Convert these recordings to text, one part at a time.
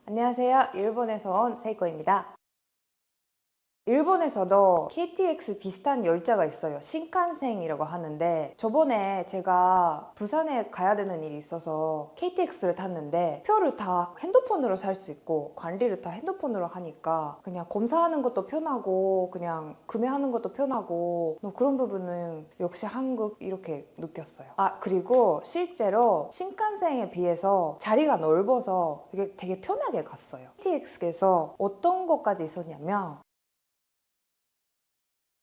안녕하세요. 일본에서 온 세이코입니다. 일본에서도 KTX 비슷한 열차가 있어요. 신칸센이라고 하는데, 저번에 제가 부산에 가야 되는 일이 있어서 KTX를 탔는데 표를 다 핸드폰으로 살 수 있고 관리를 다 핸드폰으로 하니까 그냥 검사하는 것도 편하고 그냥 구매하는 것도 편하고 그런 부분은 역시 한국 이렇게 느꼈어요. 그리고 실제로 신칸센에 비해서 자리가 넓어서 이게 되게 편하게 갔어요. KTX에서 어떤 것까지 있었냐면,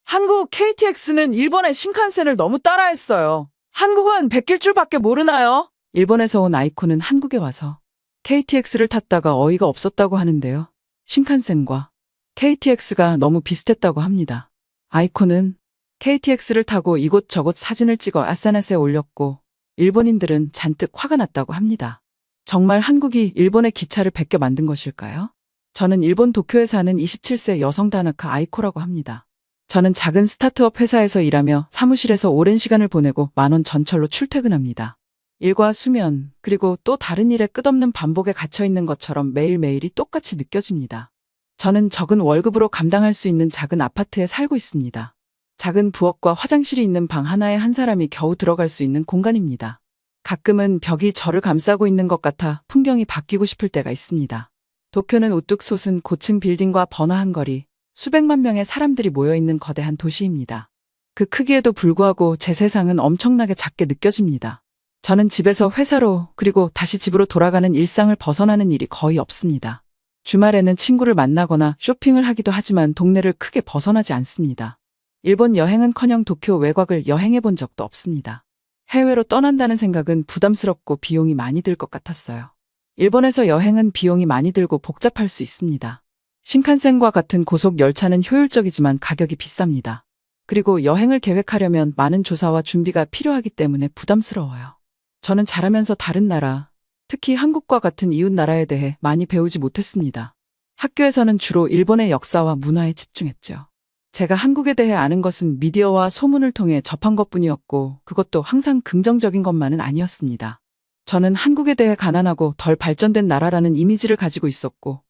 한국 KTX는 일본의 신칸센을 너무 따라했어요. 한국은 백길줄밖에 모르나요? 일본에서 온 아이코는 한국에 와서 KTX를 탔다가 어이가 없었다고 하는데요. 신칸센과 KTX가 너무 비슷했다고 합니다. 아이코는 KTX를 타고 이곳저곳 사진을 찍어 SNS에 올렸고, 일본인들은 잔뜩 화가 났다고 합니다. 정말 한국이 일본의 기차를 베껴 만든 것일까요? 저는 일본 도쿄에 사는 27세 여성 다나카 아이코라고 합니다. 저는 작은 스타트업 회사에서 일하며 사무실에서 오랜 시간을 보내고 만원 전철로 출퇴근합니다. 일과 수면, 그리고 또 다른 일의 끝없는 반복에 갇혀 있는 것처럼 매일매일이 똑같이 느껴집니다. 저는 적은 월급으로 감당할 수 있는 작은 아파트에 살고 있습니다. 작은 부엌과 화장실이 있는 방 하나에 한 사람이 겨우 들어갈 수 있는 공간입니다. 가끔은 벽이 저를 감싸고 있는 것 같아 풍경이 바뀌고 싶을 때가 있습니다. 도쿄는 우뚝 솟은 고층 빌딩과 번화한 거리, 수백만 명의 사람들이 모여있는 거대한 도시입니다. 그 크기에도 불구하고 제 세상은 엄청나게 작게 느껴집니다. 저는 집에서 회사로 그리고 다시 집으로 돌아가는 일상을 벗어나는 일이 거의 없습니다. 주말에는 친구를 만나거나 쇼핑을 하기도 하지만 동네를 크게 벗어나지 않습니다. 일본 여행은커녕 도쿄 외곽을 여행해 본 적도 없습니다. 해외로 떠난다는 생각은 부담스럽고 비용이 많이 들 것 같았어요. 일본에서 여행은 비용이 많이 들고 복잡할 수 있습니다. 신칸센과 같은 고속 열차는 효율적이지만 가격이 비쌉니다. 그리고 여행을 계획하려면 많은 조사와 준비가 필요하기 때문에 부담스러워요. 저는 자라면서 다른 나라, 특히 한국과 같은 이웃 나라에 대해 많이 배우지 못했습니다. 학교에서는 주로 일본의 역사와 문화에 집중했죠. 제가 한국에 대해 아는 것은 미디어와 소문을 통해 접한 것뿐이었고, 그것도 항상 긍정적인 것만은 아니었습니다. 저는 한국에 대해 가난하고 덜 발전된 나라라는 이미지를 가지고 있었고,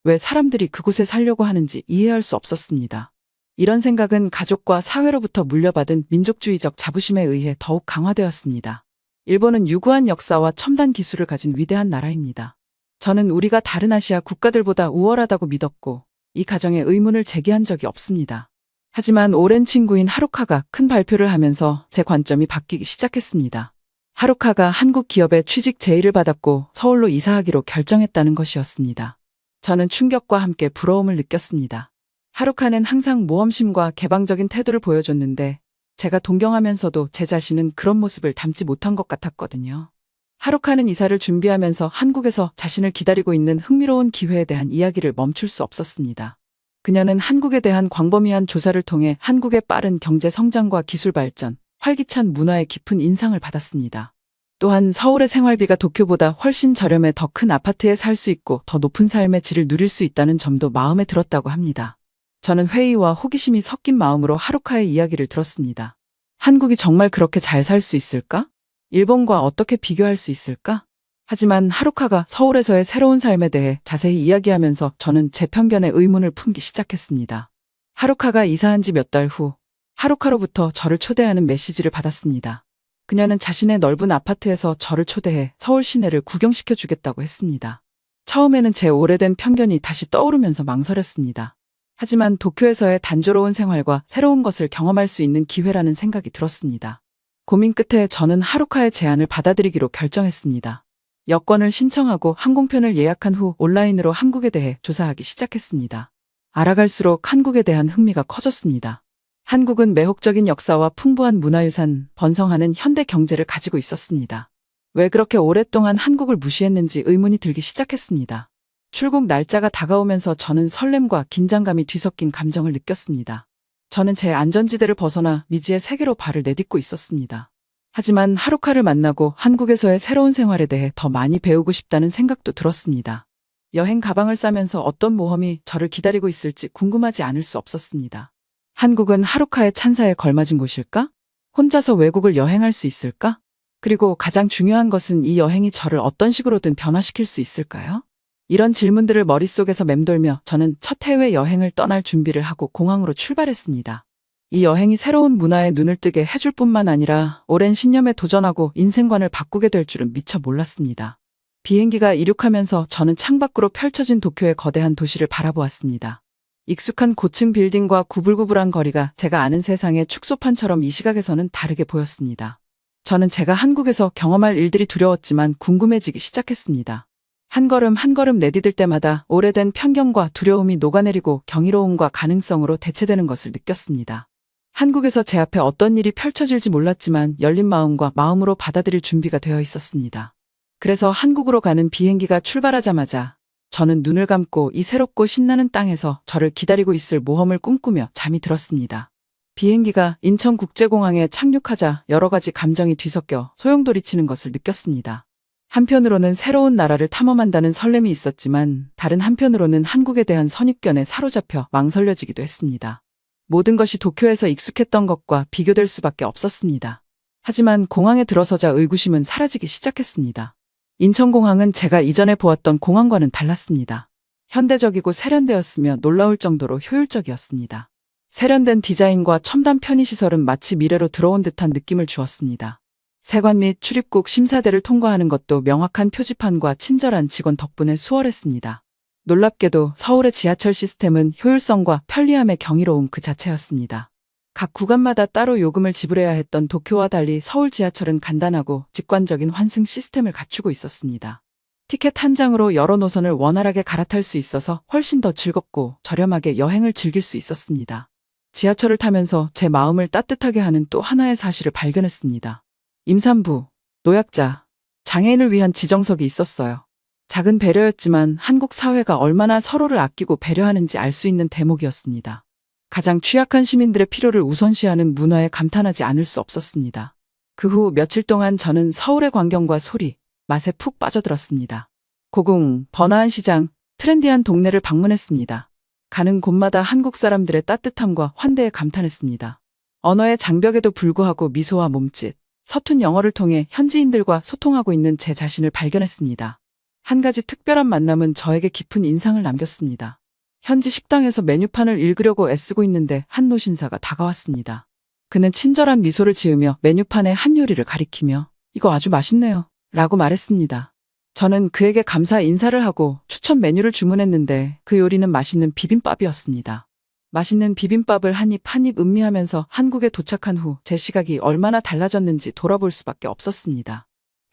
왜 사람들이 그곳에 살려고 하는지 이해할 수 없었습니다. 이런 생각은 가족과 사회로부터 물려받은 민족주의적 자부심에 의해 더욱 강화되었습니다. 일본은 유구한 역사와 첨단 기술을 가진 위대한 나라입니다. 저는 우리가 다른 아시아 국가들보다 우월하다고 믿었고, 이 가정에 의문을 제기한 적이 없습니다. 하지만 오랜 친구인 하루카가 큰 발표를 하면서 제 관점이 바뀌기 시작했습니다. 하루카가 한국 기업에 취직 제의를 받았고 서울로 이사하기로 결정했다는 것이었습니다. 저는 충격과 함께 부러움을 느꼈습니다. 하루카는 항상 모험심과 개방적인 태도를 보여줬는데, 제가 동경하면서도 제 자신은 그런 모습을 담지 못한 것 같았거든요. 하루카는 이사를 준비하면서 한국에서 자신을 기다리고 있는 흥미로운 기회에 대한 이야기를 멈출 수 없었습니다. 그녀는 한국에 대한 광범위한 조사를 통해 한국의 빠른 경제 성장과 기술 발전, 활기찬 문화에 깊은 인상을 받았습니다. 또한 서울의 생활비가 도쿄보다 훨씬 저렴해 더 큰 아파트에 살 수 있고 더 높은 삶의 질을 누릴 수 있다는 점도 마음에 들었다고 합니다. 저는 회의와 호기심이 섞인 마음으로 하루카의 이야기를 들었습니다. 한국이 정말 그렇게 잘 살 수 있을까? 일본과 어떻게 비교할 수 있을까? 하지만 하루카가 서울에서의 새로운 삶에 대해 자세히 이야기하면서 저는 제 편견에 의문을 품기 시작했습니다. 하루카가 이사한 지 몇 달 후, 하루카로부터 저를 초대하는 메시지를 받았습니다. 그녀는 자신의 넓은 아파트에서 저를 초대해 서울 시내를 구경시켜 주겠다고 했습니다. 처음에는 제 오래된 편견이 다시 떠오르면서 망설였습니다. 하지만 도쿄에서의 단조로운 생활과 새로운 것을 경험할 수 있는 기회라는 생각이 들었습니다. 고민 끝에 저는 하루카의 제안을 받아들이기로 결정했습니다. 여권을 신청하고 항공편을 예약한 후 온라인으로 한국에 대해 조사하기 시작했습니다. 알아갈수록 한국에 대한 흥미가 커졌습니다. 한국은 매혹적인 역사와 풍부한 문화유산, 번성하는 현대 경제를 가지고 있었습니다. 왜 그렇게 오랫동안 한국을 무시했는지 의문이 들기 시작했습니다. 출국 날짜가 다가오면서 저는 설렘과 긴장감이 뒤섞인 감정을 느꼈습니다. 저는 제 안전지대를 벗어나 미지의 세계로 발을 내딛고 있었습니다. 하지만 하루카를 만나고 한국에서의 새로운 생활에 대해 더 많이 배우고 싶다는 생각도 들었습니다. 여행 가방을 싸면서 어떤 모험이 저를 기다리고 있을지 궁금하지 않을 수 없었습니다. 한국은 하루카의 찬사에 걸맞은 곳일까? 혼자서 외국을 여행할 수 있을까? 그리고 가장 중요한 것은 이 여행이 저를 어떤 식으로든 변화시킬 수 있을까요? 이런 질문들을 머릿속에서 맴돌며 저는 첫 해외 여행을 떠날 준비를 하고 공항으로 출발했습니다. 이 여행이 새로운 문화에 눈을 뜨게 해줄 뿐만 아니라 오랜 신념에 도전하고 인생관을 바꾸게 될 줄은 미처 몰랐습니다. 비행기가 이륙하면서 저는 창밖으로 펼쳐진 도쿄의 거대한 도시를 바라보았습니다. 익숙한 고층 빌딩과 구불구불한 거리가 제가 아는 세상의 축소판처럼 이 시각에서는 다르게 보였습니다. 저는 제가 한국에서 경험할 일들이 두려웠지만 궁금해지기 시작했습니다. 한 걸음 한 걸음 내디딜 때마다 오래된 편견과 두려움이 녹아내리고 경이로움과 가능성으로 대체되는 것을 느꼈습니다. 한국에서 제 앞에 어떤 일이 펼쳐질지 몰랐지만 열린 마음과 마음으로 받아들일 준비가 되어 있었습니다. 그래서 한국으로 가는 비행기가 출발하자마자 저는 눈을 감고 이 새롭고 신나는 땅에서 저를 기다리고 있을 모험을 꿈꾸며 잠이 들었습니다. 비행기가 인천국제공항에 착륙하자 여러 가지 감정이 뒤섞여 소용돌이치는 것을 느꼈습니다. 한편으로는 새로운 나라를 탐험한다는 설렘이 있었지만 다른 한편으로는 한국에 대한 선입견에 사로잡혀 망설여지기도 했습니다. 모든 것이 도쿄에서 익숙했던 것과 비교될 수밖에 없었습니다. 하지만 공항에 들어서자 의구심은 사라지기 시작했습니다. 인천공항은 제가 이전에 보았던 공항과는 달랐습니다. 현대적이고 세련되었으며 놀라울 정도로 효율적이었습니다. 세련된 디자인과 첨단 편의시설은 마치 미래로 들어온 듯한 느낌을 주었습니다. 세관 및 출입국 심사대를 통과하는 것도 명확한 표지판과 친절한 직원 덕분에 수월했습니다. 놀랍게도 서울의 지하철 시스템은 효율성과 편리함의 경이로움 그 자체였습니다. 각 구간마다 따로 요금을 지불해야 했던 도쿄와 달리 서울 지하철은 간단하고 직관적인 환승 시스템을 갖추고 있었습니다. 티켓 한 장으로 여러 노선을 원활하게 갈아탈 수 있어서 훨씬 더 즐겁고 저렴하게 여행을 즐길 수 있었습니다. 지하철을 타면서 제 마음을 따뜻하게 하는 또 하나의 사실을 발견했습니다. 임산부, 노약자, 장애인을 위한 지정석이 있었어요. 작은 배려였지만 한국 사회가 얼마나 서로를 아끼고 배려하는지 알 수 있는 대목이었습니다. 가장 취약한 시민들의 필요를 우선시하는 문화에 감탄하지 않을 수 없었습니다. 그 후 며칠 동안 저는 서울의 광경과 소리, 맛에 푹 빠져들었습니다. 고궁, 번화한 시장, 트렌디한 동네를 방문했습니다. 가는 곳마다 한국 사람들의 따뜻함과 환대에 감탄했습니다. 언어의 장벽에도 불구하고 미소와 몸짓, 서툰 영어를 통해 현지인들과 소통하고 있는 제 자신을 발견했습니다. 한 가지 특별한 만남은 저에게 깊은 인상을 남겼습니다. 현지 식당에서 메뉴판을 읽으려고 애쓰고 있는데 한 노신사가 다가왔습니다. 그는 친절한 미소를 지으며 메뉴판의 한 요리를 가리키며 "이거 아주 맛있네요" 라고 말했습니다. 저는 그에게 감사 인사를 하고 추천 메뉴를 주문했는데 그 요리는 맛있는 비빔밥이었습니다. 맛있는 비빔밥을 한 입 한 입 음미하면서 한국에 도착한 후 제 시각이 얼마나 달라졌는지 돌아볼 수밖에 없었습니다.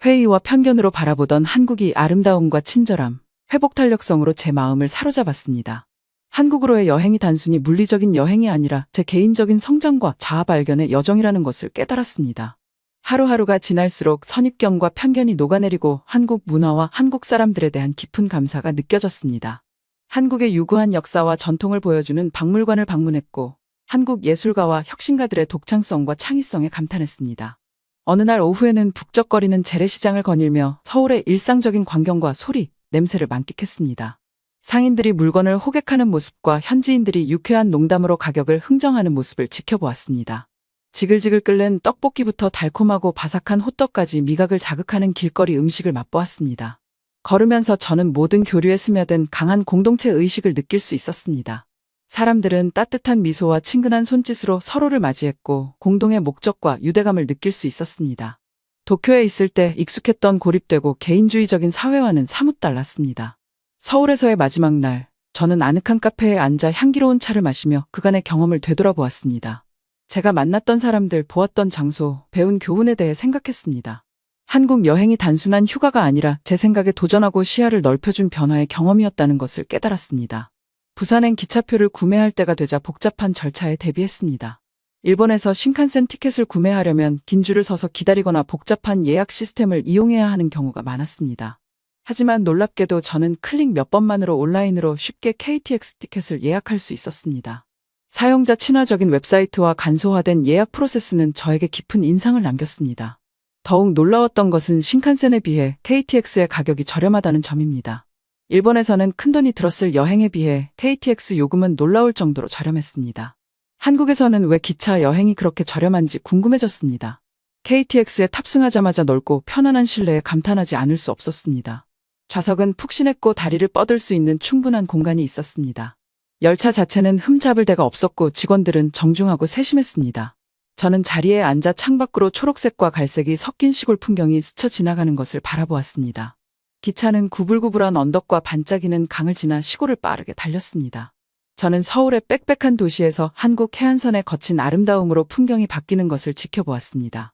회의와 편견으로 바라보던 한국이 아름다움과 친절함, 회복 탄력성으로 제 마음을 사로잡았습니다. 한국으로의 여행이 단순히 물리적인 여행이 아니라 제 개인적인 성장과 자아 발견의 여정이라는 것을 깨달았습니다. 하루하루가 지날수록 선입견과 편견이 녹아내리고 한국 문화와 한국 사람들에 대한 깊은 감사가 느껴졌습니다. 한국의 유구한 역사와 전통을 보여주는 박물관을 방문했고 한국 예술가와 혁신가들의 독창성과 창의성에 감탄했습니다. 어느 날 오후에는 북적거리는 재래시장을 거닐며 서울의 일상적인 광경과 소리, 냄새를 만끽했습니다. 상인들이 물건을 호객하는 모습과 현지인들이 유쾌한 농담으로 가격을 흥정하는 모습을 지켜보았습니다. 지글지글 끓는 떡볶이부터 달콤하고 바삭한 호떡까지 미각을 자극하는 길거리 음식을 맛보았습니다. 걸으면서 저는 모든 교류에 스며든 강한 공동체 의식을 느낄 수 있었습니다. 사람들은 따뜻한 미소와 친근한 손짓으로 서로를 맞이했고 공동의 목적과 유대감을 느낄 수 있었습니다. 도쿄에 있을 때 익숙했던 고립되고 개인주의적인 사회와는 사뭇 달랐습니다. 서울에서의 마지막 날, 저는 아늑한 카페에 앉아 향기로운 차를 마시며 그간의 경험을 되돌아보았습니다. 제가 만났던 사람들, 보았던 장소, 배운 교훈에 대해 생각했습니다. 한국 여행이 단순한 휴가가 아니라 제 생각에 도전하고 시야를 넓혀준 변화의 경험이었다는 것을 깨달았습니다. 부산행 기차표를 구매할 때가 되자 복잡한 절차에 대비했습니다. 일본에서 신칸센 티켓을 구매하려면 긴 줄을 서서 기다리거나 복잡한 예약 시스템을 이용해야 하는 경우가 많았습니다. 하지만 놀랍게도 저는 클릭 몇 번만으로 온라인으로 쉽게 KTX 티켓을 예약할 수 있었습니다. 사용자 친화적인 웹사이트와 간소화된 예약 프로세스는 저에게 깊은 인상을 남겼습니다. 더욱 놀라웠던 것은 신칸센에 비해 KTX의 가격이 저렴하다는 점입니다. 일본에서는 큰돈이 들었을 여행에 비해 KTX 요금은 놀라울 정도로 저렴했습니다. 한국에서는 왜 기차 여행이 그렇게 저렴한지 궁금해졌습니다. KTX에 탑승하자마자 넓고 편안한 실내에 감탄하지 않을 수 없었습니다. 좌석은 푹신했고 다리를 뻗을 수 있는 충분한 공간이 있었습니다. 열차 자체는 흠잡을 데가 없었고 직원들은 정중하고 세심했습니다. 저는 자리에 앉아 창밖으로 초록색과 갈색이 섞인 시골 풍경이 스쳐 지나가는 것을 바라보았습니다. 기차는 구불구불한 언덕과 반짝이는 강을 지나 시골을 빠르게 달렸습니다. 저는 서울의 빽빽한 도시에서 한국 해안선의 거친 아름다움으로 풍경이 바뀌는 것을 지켜보았습니다.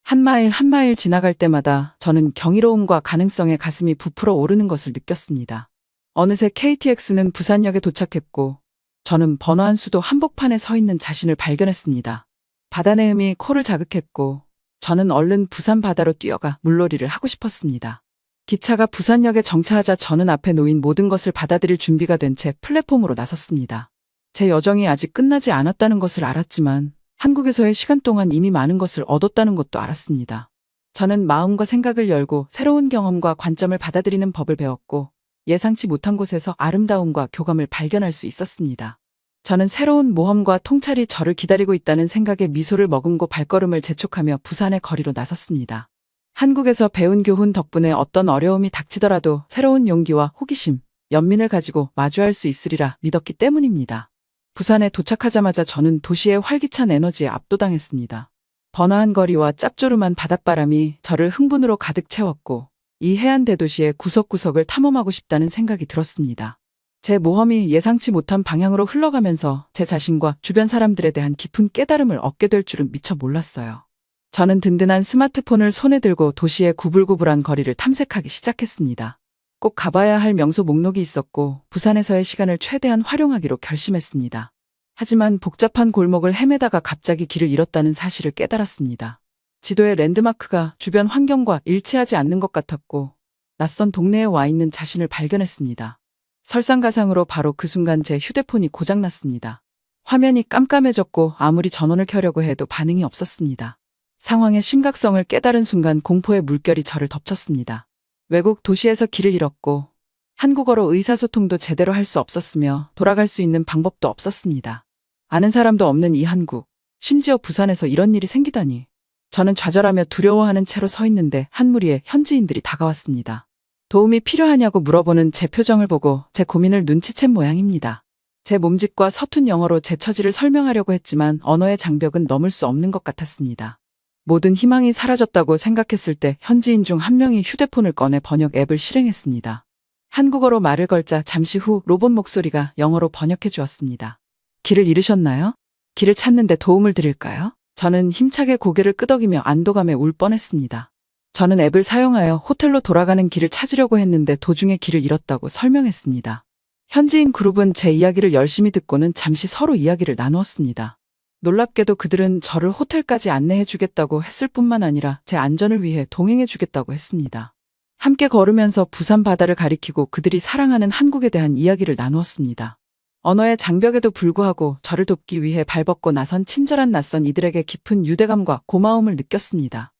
한 마일 한 마일 지나갈 때마다 저는 경이로움과 가능성에 가슴이 부풀어 오르는 것을 느꼈습니다. 어느새 KTX는 부산역에 도착했고 저는 번화한 수도 한복판에 서 있는 자신을 발견했습니다. 바다 내음이 코를 자극했고 저는 얼른 부산 바다로 뛰어가 물놀이를 하고 싶었습니다. 기차가 부산역에 정차하자 저는 앞에 놓인 모든 것을 받아들일 준비가 된 채 플랫폼으로 나섰습니다. 제 여정이 아직 끝나지 않았다는 것을 알았지만 한국에서의 시간 동안 이미 많은 것을 얻었다는 것도 알았습니다. 저는 마음과 생각을 열고 새로운 경험과 관점을 받아들이는 법을 배웠고 예상치 못한 곳에서 아름다움과 교감을 발견할 수 있었습니다. 저는 새로운 모험과 통찰이 저를 기다리고 있다는 생각에 미소를 머금고 발걸음을 재촉하며 부산의 거리로 나섰습니다. 한국에서 배운 교훈 덕분에 어떤 어려움이 닥치더라도 새로운 용기와 호기심, 연민을 가지고 마주할 수 있으리라 믿었기 때문입니다. 부산에 도착하자마자 저는 도시의 활기찬 에너지에 압도당했습니다. 번화한 거리와 짭조름한 바닷바람이 저를 흥분으로 가득 채웠고 이 해안 대도시의 구석구석을 탐험하고 싶다는 생각이 들었습니다. 제 모험이 예상치 못한 방향으로 흘러가면서 제 자신과 주변 사람들에 대한 깊은 깨달음을 얻게 될 줄은 미처 몰랐어요. 저는 든든한 스마트폰을 손에 들고 도시의 구불구불한 거리를 탐색하기 시작했습니다. 꼭 가봐야 할 명소 목록이 있었고 부산에서의 시간을 최대한 활용하기로 결심했습니다. 하지만 복잡한 골목을 헤매다가 갑자기 길을 잃었다는 사실을 깨달았습니다. 지도의 랜드마크가 주변 환경과 일치하지 않는 것 같았고 낯선 동네에 와 있는 자신을 발견했습니다. 설상가상으로 바로 그 순간 제 휴대폰이 고장났습니다. 화면이 깜깜해졌고 아무리 전원을 켜려고 해도 반응이 없었습니다. 상황의 심각성을 깨달은 순간 공포의 물결이 저를 덮쳤습니다. 외국 도시에서 길을 잃었고 한국어로 의사소통도 제대로 할 수 없었으며 돌아갈 수 있는 방법도 없었습니다. 아는 사람도 없는 이 한국, 심지어 부산에서 이런 일이 생기다니. 저는 좌절하며 두려워하는 채로 서 있는데 한 무리의 현지인들이 다가왔습니다. 도움이 필요하냐고 물어보는 제 표정을 보고 제 고민을 눈치챈 모양입니다. 제 몸짓과 서툰 영어로 제 처지를 설명하려고 했지만 언어의 장벽은 넘을 수 없는 것 같았습니다. 모든 희망이 사라졌다고 생각했을 때 현지인 중 한 명이 휴대폰을 꺼내 번역 앱을 실행했습니다. 한국어로 말을 걸자 잠시 후 로봇 목소리가 영어로 번역해 주었습니다. 길을 잃으셨나요? 길을 찾는데 도움을 드릴까요? 저는 힘차게 고개를 끄덕이며 안도감에 울 뻔했습니다. 저는 앱을 사용하여 호텔로 돌아가는 길을 찾으려고 했는데 도중에 길을 잃었다고 설명했습니다. 현지인 그룹은 제 이야기를 열심히 듣고는 잠시 서로 이야기를 나누었습니다. 놀랍게도 그들은 저를 호텔까지 안내해 주겠다고 했을 뿐만 아니라 제 안전을 위해 동행해 주겠다고 했습니다. 함께 걸으면서 부산 바다를 가리키고 그들이 사랑하는 한국에 대한 이야기를 나누었습니다. 언어의 장벽에도 불구하고 저를 돕기 위해 발벗고 나선 친절한 낯선 이들에게 깊은 유대감과 고마움을 느꼈습니다.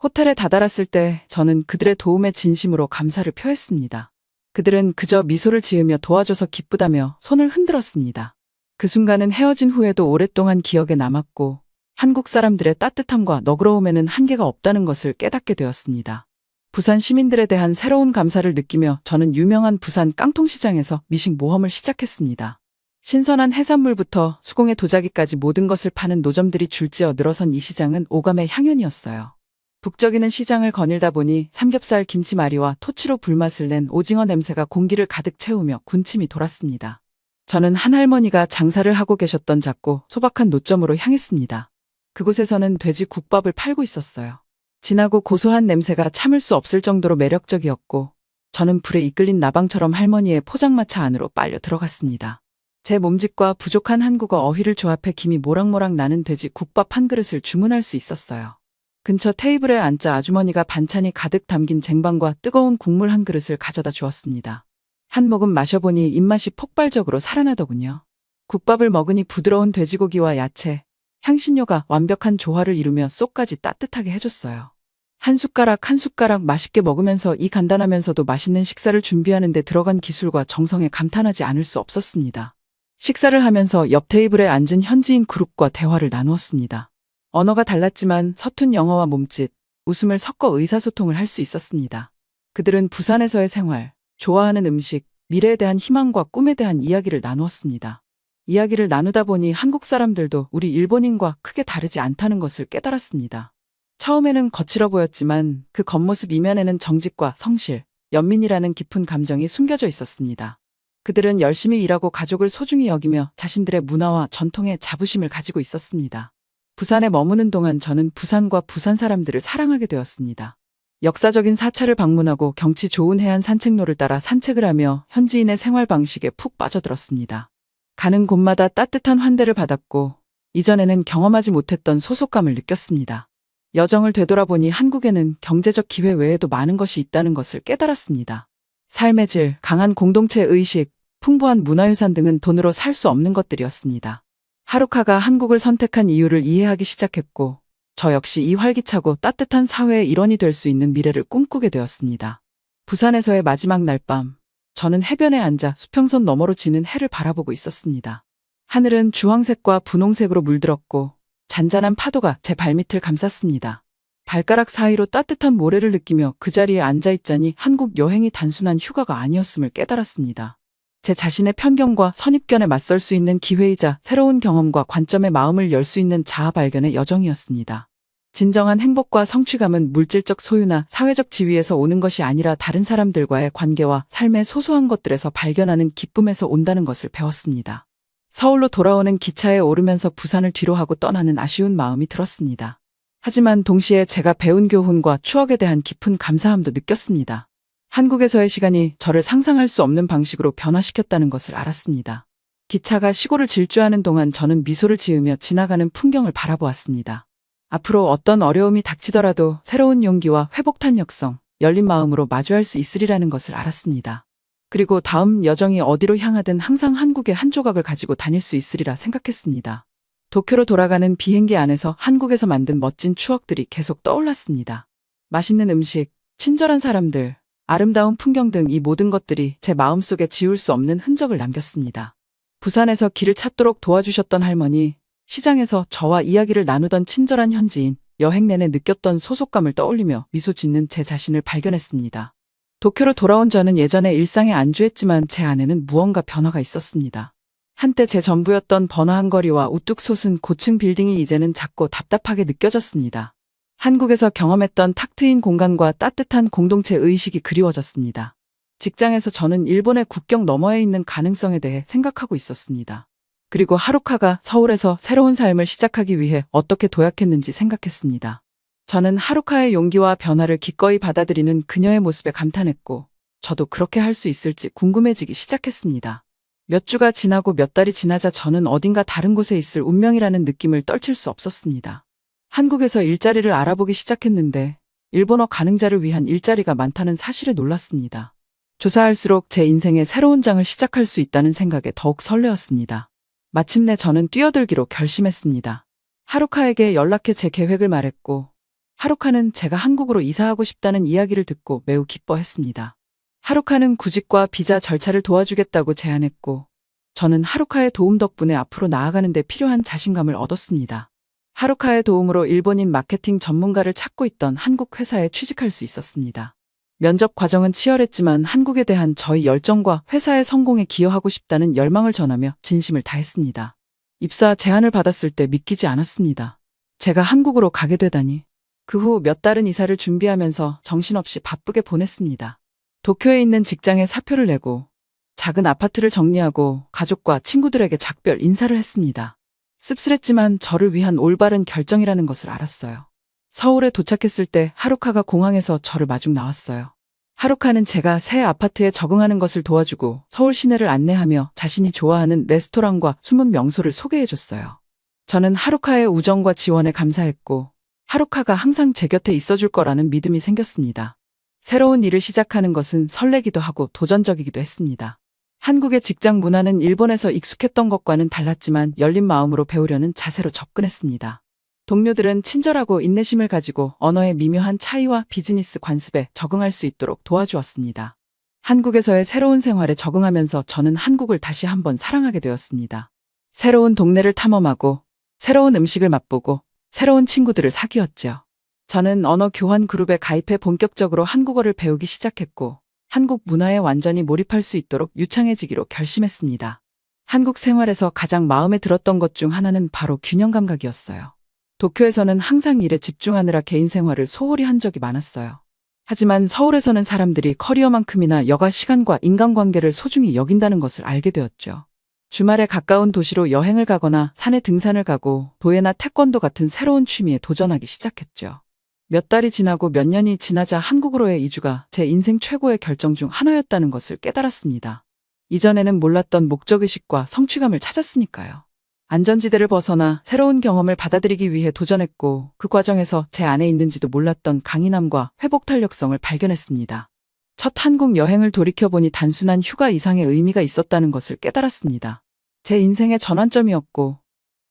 호텔에 다다랐을 때 저는 그들의 도움에 진심으로 감사를 표했습니다. 그들은 그저 미소를 지으며 도와줘서 기쁘다며 손을 흔들었습니다. 그 순간은 헤어진 후에도 오랫동안 기억에 남았고 한국 사람들의 따뜻함과 너그러움에는 한계가 없다는 것을 깨닫게 되었습니다. 부산 시민들에 대한 새로운 감사를 느끼며 저는 유명한 부산 깡통시장에서 미식 모험을 시작했습니다. 신선한 해산물부터 수공예 도자기까지 모든 것을 파는 노점들이 줄지어 늘어선 이 시장은 오감의 향연이었어요. 북적이는 시장을 거닐다 보니 삼겹살 김치말이와 토치로 불맛을 낸 오징어 냄새가 공기를 가득 채우며 군침이 돌았습니다. 저는 한 할머니가 장사를 하고 계셨던 작고 소박한 노점으로 향했습니다. 그곳에서는 돼지 국밥을 팔고 있었어요. 진하고 고소한 냄새가 참을 수 없을 정도로 매력적이었고 저는 불에 이끌린 나방처럼 할머니의 포장마차 안으로 빨려 들어갔습니다. 제 몸짓과 부족한 한국어 어휘를 조합해 김이 모락모락 나는 돼지 국밥 한 그릇을 주문할 수 있었어요. 근처 테이블에 앉자 아주머니가 반찬이 가득 담긴 쟁반과 뜨거운 국물 한 그릇을 가져다 주었습니다. 한 모금 마셔보니 입맛이 폭발적으로 살아나더군요. 국밥을 먹으니 부드러운 돼지고기와 야채, 향신료가 완벽한 조화를 이루며 쏙까지 따뜻하게 해줬어요. 한 숟가락 한 숟가락 맛있게 먹으면서 이 간단하면서도 맛있는 식사를 준비하는 데 들어간 기술과 정성에 감탄하지 않을 수 없었습니다. 식사를 하면서 옆 테이블에 앉은 현지인 그룹과 대화를 나누었습니다. 언어가 달랐지만 서툰 영어와 몸짓, 웃음을 섞어 의사소통을 할 수 있었습니다. 그들은 부산에서의 생활, 좋아하는 음식, 미래에 대한 희망과 꿈에 대한 이야기를 나누었습니다. 이야기를 나누다 보니 한국 사람들도 우리 일본인과 크게 다르지 않다는 것을 깨달았습니다. 처음에는 거칠어 보였지만 그 겉모습 이면에는 정직과 성실, 연민이라는 깊은 감정이 숨겨져 있었습니다. 그들은 열심히 일하고 가족을 소중히 여기며 자신들의 문화와 전통에 자부심을 가지고 있었습니다. 부산에 머무는 동안 저는 부산과 부산 사람들을 사랑하게 되었습니다. 역사적인 사찰을 방문하고 경치 좋은 해안 산책로를 따라 산책을 하며 현지인의 생활 방식에 푹 빠져들었습니다. 가는 곳마다 따뜻한 환대를 받았고 이전에는 경험하지 못했던 소속감을 느꼈습니다. 여정을 되돌아보니 한국에는 경제적 기회 외에도 많은 것이 있다는 것을 깨달았습니다. 삶의 질, 강한 공동체 의식, 풍부한 문화유산 등은 돈으로 살 수 없는 것들이었습니다. 하루카가 한국을 선택한 이유를 이해하기 시작했고 저 역시 이 활기차고 따뜻한 사회의 일원이 될 수 있는 미래를 꿈꾸게 되었습니다. 부산에서의 마지막 날밤, 저는 해변에 앉아 수평선 너머로 지는 해를 바라보고 있었습니다. 하늘은 주황색과 분홍색으로 물들었고 잔잔한 파도가 제 발밑을 감쌌습니다. 발가락 사이로 따뜻한 모래를 느끼며 그 자리에 앉아있자니 한국 여행이 단순한 휴가가 아니었음을 깨달았습니다. 제 자신의 편견과 선입견에 맞설 수 있는 기회이자 새로운 경험과 관점의 마음을 열 수 있는 자아 발견의 여정이었습니다. 진정한 행복과 성취감은 물질적 소유나 사회적 지위에서 오는 것이 아니라 다른 사람들과의 관계와 삶의 소소한 것들에서 발견하는 기쁨에서 온다는 것을 배웠습니다. 서울로 돌아오는 기차에 오르면서 부산을 뒤로하고 떠나는 아쉬운 마음이 들었습니다. 하지만 동시에 제가 배운 교훈과 추억에 대한 깊은 감사함도 느꼈습니다. 한국에서의 시간이 저를 상상할 수 없는 방식으로 변화시켰다는 것을 알았습니다. 기차가 시골을 질주하는 동안 저는 미소를 지으며 지나가는 풍경을 바라보았습니다. 앞으로 어떤 어려움이 닥치더라도 새로운 용기와 회복 탄력성, 열린 마음으로 마주할 수 있으리라는 것을 알았습니다. 그리고 다음 여정이 어디로 향하든 항상 한국의 한 조각을 가지고 다닐 수 있으리라 생각했습니다. 도쿄로 돌아가는 비행기 안에서 한국에서 만든 멋진 추억들이 계속 떠올랐습니다. 맛있는 음식, 친절한 사람들, 아름다운 풍경 등 이 모든 것들이 제 마음속에 지울 수 없는 흔적을 남겼습니다. 부산에서 길을 찾도록 도와주셨던 할머니, 시장에서 저와 이야기를 나누던 친절한 현지인, 여행 내내 느꼈던 소속감을 떠올리며 미소 짓는 제 자신을 발견했습니다. 도쿄로 돌아온 저는 예전에 일상에 안주했지만 제 안에는 무언가 변화가 있었습니다. 한때 제 전부였던 번화한 거리와 우뚝 솟은 고층 빌딩이 이제는 작고 답답하게 느껴졌습니다. 한국에서 경험했던 탁 트인 공간과 따뜻한 공동체 의식이 그리워졌습니다. 직장에서 저는 일본의 국경 너머에 있는 가능성에 대해 생각하고 있었습니다. 그리고 하루카가 서울에서 새로운 삶을 시작하기 위해 어떻게 도약했는지 생각했습니다. 저는 하루카의 용기와 변화를 기꺼이 받아들이는 그녀의 모습에 감탄했고 저도 그렇게 할 수 있을지 궁금해지기 시작했습니다. 몇 주가 지나고 몇 달이 지나자 저는 어딘가 다른 곳에 있을 운명이라는 느낌을 떨칠 수 없었습니다. 한국에서 일자리를 알아보기 시작했는데 일본어 가능자를 위한 일자리가 많다는 사실에 놀랐습니다. 조사할수록 제 인생의 새로운 장을 시작할 수 있다는 생각에 더욱 설레었습니다. 마침내 저는 뛰어들기로 결심했습니다. 하루카에게 연락해 제 계획을 말했고 하루카는 제가 한국으로 이사하고 싶다는 이야기를 듣고 매우 기뻐했습니다. 하루카는 구직과 비자 절차를 도와주겠다고 제안했고 저는 하루카의 도움 덕분에 앞으로 나아가는 데 필요한 자신감을 얻었습니다. 하루카의 도움으로 일본인 마케팅 전문가를 찾고 있던 한국 회사에 취직할 수 있었습니다. 면접 과정은 치열했지만 한국에 대한 저의 열정과 회사의 성공에 기여하고 싶다는 열망을 전하며 진심을 다했습니다. 입사 제안을 받았을 때 믿기지 않았습니다. 제가 한국으로 가게 되다니. 그 후 몇 달은 이사를 준비하면서 정신없이 바쁘게 보냈습니다. 도쿄에 있는 직장에 사표를 내고 작은 아파트를 정리하고 가족과 친구들에게 작별 인사를 했습니다. 씁쓸했지만 저를 위한 올바른 결정이라는 것을 알았어요. 서울에 도착했을 때 하루카가 공항에서 저를 마중 나왔어요. 하루카는 제가 새 아파트에 적응하는 것을 도와주고 서울 시내를 안내하며 자신이 좋아하는 레스토랑과 숨은 명소를 소개해줬어요. 저는 하루카의 우정과 지원에 감사했고 하루카가 항상 제 곁에 있어줄 거라는 믿음이 생겼습니다. 새로운 일을 시작하는 것은 설레기도 하고 도전적이기도 했습니다. 한국의 직장 문화는 일본에서 익숙했던 것과는 달랐지만 열린 마음으로 배우려는 자세로 접근했습니다. 동료들은 친절하고 인내심을 가지고 언어의 미묘한 차이와 비즈니스 관습에 적응할 수 있도록 도와주었습니다. 한국에서의 새로운 생활에 적응하면서 저는 한국을 다시 한번 사랑하게 되었습니다. 새로운 동네를 탐험하고 새로운 음식을 맛보고 새로운 친구들을 사귀었죠. 저는 언어 교환 그룹에 가입해 본격적으로 한국어를 배우기 시작했고 한국 문화에 완전히 몰입할 수 있도록 유창해지기로 결심했습니다. 한국 생활에서 가장 마음에 들었던 것 중 하나는 바로 균형 감각이었어요. 도쿄에서는 항상 일에 집중하느라 개인 생활을 소홀히 한 적이 많았어요. 하지만 서울에서는 사람들이 커리어만큼이나 여가 시간과 인간관계를 소중히 여긴다는 것을 알게 되었죠. 주말에 가까운 도시로 여행을 가거나 산에 등산을 가고 도예나 태권도 같은 새로운 취미에 도전하기 시작했죠. 몇 달이 지나고 몇 년이 지나자 한국으로의 이주가 제 인생 최고의 결정 중 하나였다는 것을 깨달았습니다. 이전에는 몰랐던 목적의식과 성취감을 찾았으니까요. 안전지대를 벗어나 새로운 경험을 받아들이기 위해 도전했고 그 과정에서 제 안에 있는지도 몰랐던 강인함과 회복 탄력성을 발견했습니다. 첫 한국 여행을 돌이켜보니 단순한 휴가 이상의 의미가 있었다는 것을 깨달았습니다. 제 인생의 전환점이었고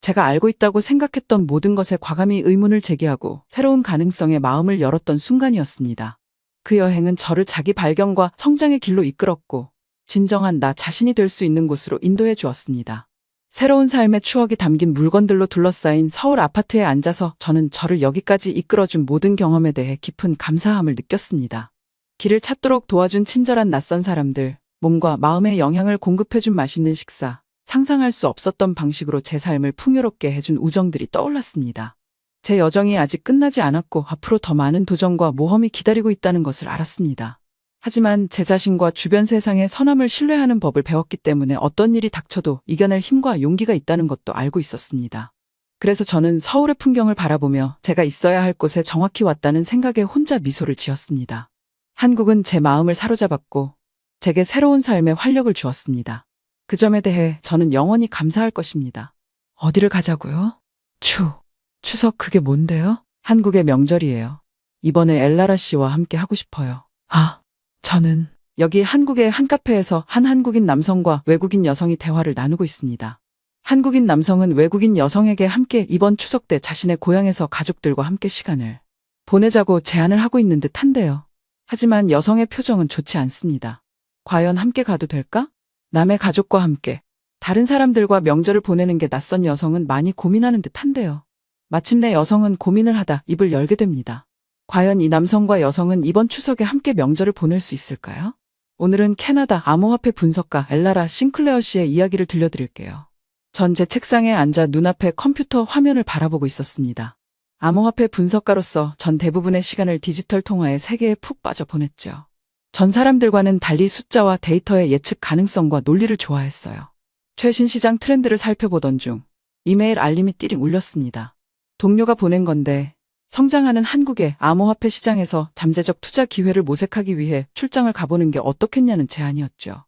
제가 알고 있다고 생각했던 모든 것에 과감히 의문을 제기하고 새로운 가능성에 마음을 열었던 순간이었습니다. 그 여행은 저를 자기 발견과 성장의 길로 이끌었고 진정한 나 자신이 될 수 있는 곳으로 인도해 주었습니다. 새로운 삶의 추억이 담긴 물건들로 둘러싸인 서울 아파트에 앉아서 저는 저를 여기까지 이끌어준 모든 경험에 대해 깊은 감사함을 느꼈습니다. 길을 찾도록 도와준 친절한 낯선 사람들, 몸과 마음에 영향을 공급해준 맛있는 식사, 상상할 수 없었던 방식으로 제 삶을 풍요롭게 해준 우정들이 떠올랐습니다. 제 여정이 아직 끝나지 않았고 앞으로 더 많은 도전과 모험이 기다리고 있다는 것을 알았습니다. 하지만 제 자신과 주변 세상의 선함을 신뢰하는 법을 배웠기 때문에 어떤 일이 닥쳐도 이겨낼 힘과 용기가 있다는 것도 알고 있었습니다. 그래서 저는 서울의 풍경을 바라보며 제가 있어야 할 곳에 정확히 왔다는 생각에 혼자 미소를 지었습니다. 한국은 제 마음을 사로잡았고 제게 새로운 삶의 활력을 주었습니다. 그 점에 대해 저는 영원히 감사할 것입니다. 어디를 가자고요? 추석 그게 뭔데요? 한국의 명절이에요. 이번에 엘라라 씨와 함께 하고 싶어요. 저는 여기 한국의 한 카페에서 한 한국인 남성과 외국인 여성이 대화를 나누고 있습니다. 한국인 남성은 외국인 여성에게 함께 이번 추석 때 자신의 고향에서 가족들과 함께 시간을 보내자고 제안을 하고 있는 듯한데요. 하지만 여성의 표정은 좋지 않습니다. 과연 함께 가도 될까? 남의 가족과 함께 다른 사람들과 명절을 보내는 게 낯선 여성은 많이 고민하는 듯한데요. 마침내 여성은 고민을 하다 입을 열게 됩니다. 과연 이 남성과 여성은 이번 추석에 함께 명절을 보낼 수 있을까요? 오늘은 캐나다 암호화폐 분석가 엘라라 싱클레어 씨의 이야기를 들려드릴게요. 전 제 책상에 앉아 눈앞에 컴퓨터 화면을 바라보고 있었습니다. 암호화폐 분석가로서 전 대부분의 시간을 디지털 통화의 세계에 푹 빠져 보냈죠. 전 사람들과는 달리 숫자와 데이터의 예측 가능성과 논리를 좋아했어요. 최신 시장 트렌드를 살펴보던 중 이메일 알림이 띠링 울렸습니다. 동료가 보낸 건데 성장하는 한국의 암호화폐 시장에서 잠재적 투자 기회를 모색하기 위해 출장을 가보는 게 어떻겠냐는 제안이었죠.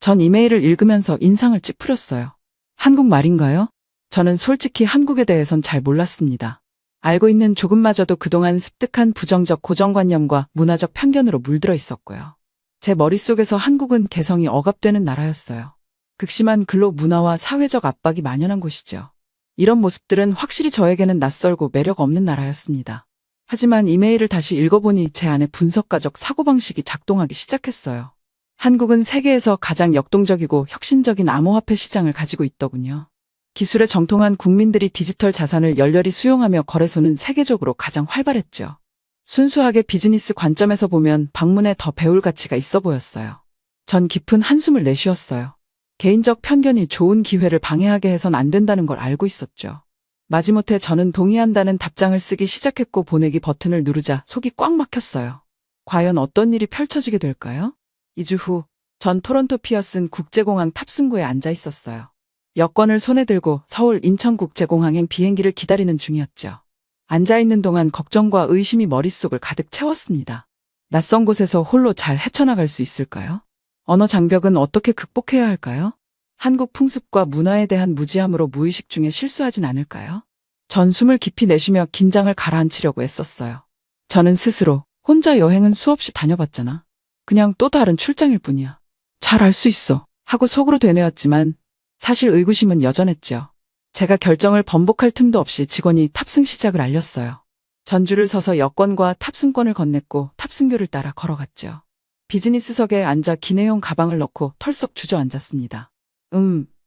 전 이메일을 읽으면서 인상을 찌푸렸어요. 한국말인가요? 저는 솔직히 한국에 대해선 잘 몰랐습니다. 알고 있는 조금마저도 그동안 습득한 부정적 고정관념과 문화적 편견으로 물들어 있었고요. 제 머릿속에서 한국은 개성이 억압되는 나라였어요. 극심한 근로 문화와 사회적 압박이 만연한 곳이죠. 이런 모습들은 확실히 저에게는 낯설고 매력 없는 나라였습니다. 하지만 이메일을 다시 읽어보니 제 안에 분석가적 사고방식이 작동하기 시작했어요. 한국은 세계에서 가장 역동적이고 혁신적인 암호화폐 시장을 가지고 있더군요. 기술에 정통한 국민들이 디지털 자산을 열렬히 수용하며 거래소는 세계적으로 가장 활발했죠. 순수하게 비즈니스 관점에서 보면 방문에 더 배울 가치가 있어 보였어요. 전 깊은 한숨을 내쉬었어요. 개인적 편견이 좋은 기회를 방해하게 해선 안 된다는 걸 알고 있었죠. 마지못해 저는 동의한다는 답장을 쓰기 시작했고 보내기 버튼을 누르자 속이 꽉 막혔어요. 과연 어떤 일이 펼쳐지게 될까요? 2주 후, 전 토론토 피어슨 국제공항 탑승구에 앉아 있었어요. 여권을 손에 들고 서울 인천국제공항행 비행기를 기다리는 중이었죠. 앉아있는 동안 걱정과 의심이 머릿속을 가득 채웠습니다. 낯선 곳에서 홀로 잘 헤쳐나갈 수 있을까요? 언어 장벽은 어떻게 극복해야 할까요? 한국 풍습과 문화에 대한 무지함으로 무의식 중에 실수하진 않을까요? 전 숨을 깊이 내쉬며 긴장을 가라앉히려고 애썼어요. 저는 스스로 혼자 여행은 수없이 다녀봤잖아. 그냥 또 다른 출장일 뿐이야. 잘 알 수 있어. 하고 속으로 되뇌었지만 사실 의구심은 여전했죠. 제가 결정을 번복할 틈도 없이 직원이 탑승 시작을 알렸어요. 전줄을 서서 여권과 탑승권을 건넸고 탑승교를 따라 걸어갔죠. 비즈니스석에 앉아 기내용 가방을 넣고 털썩 주저앉았습니다.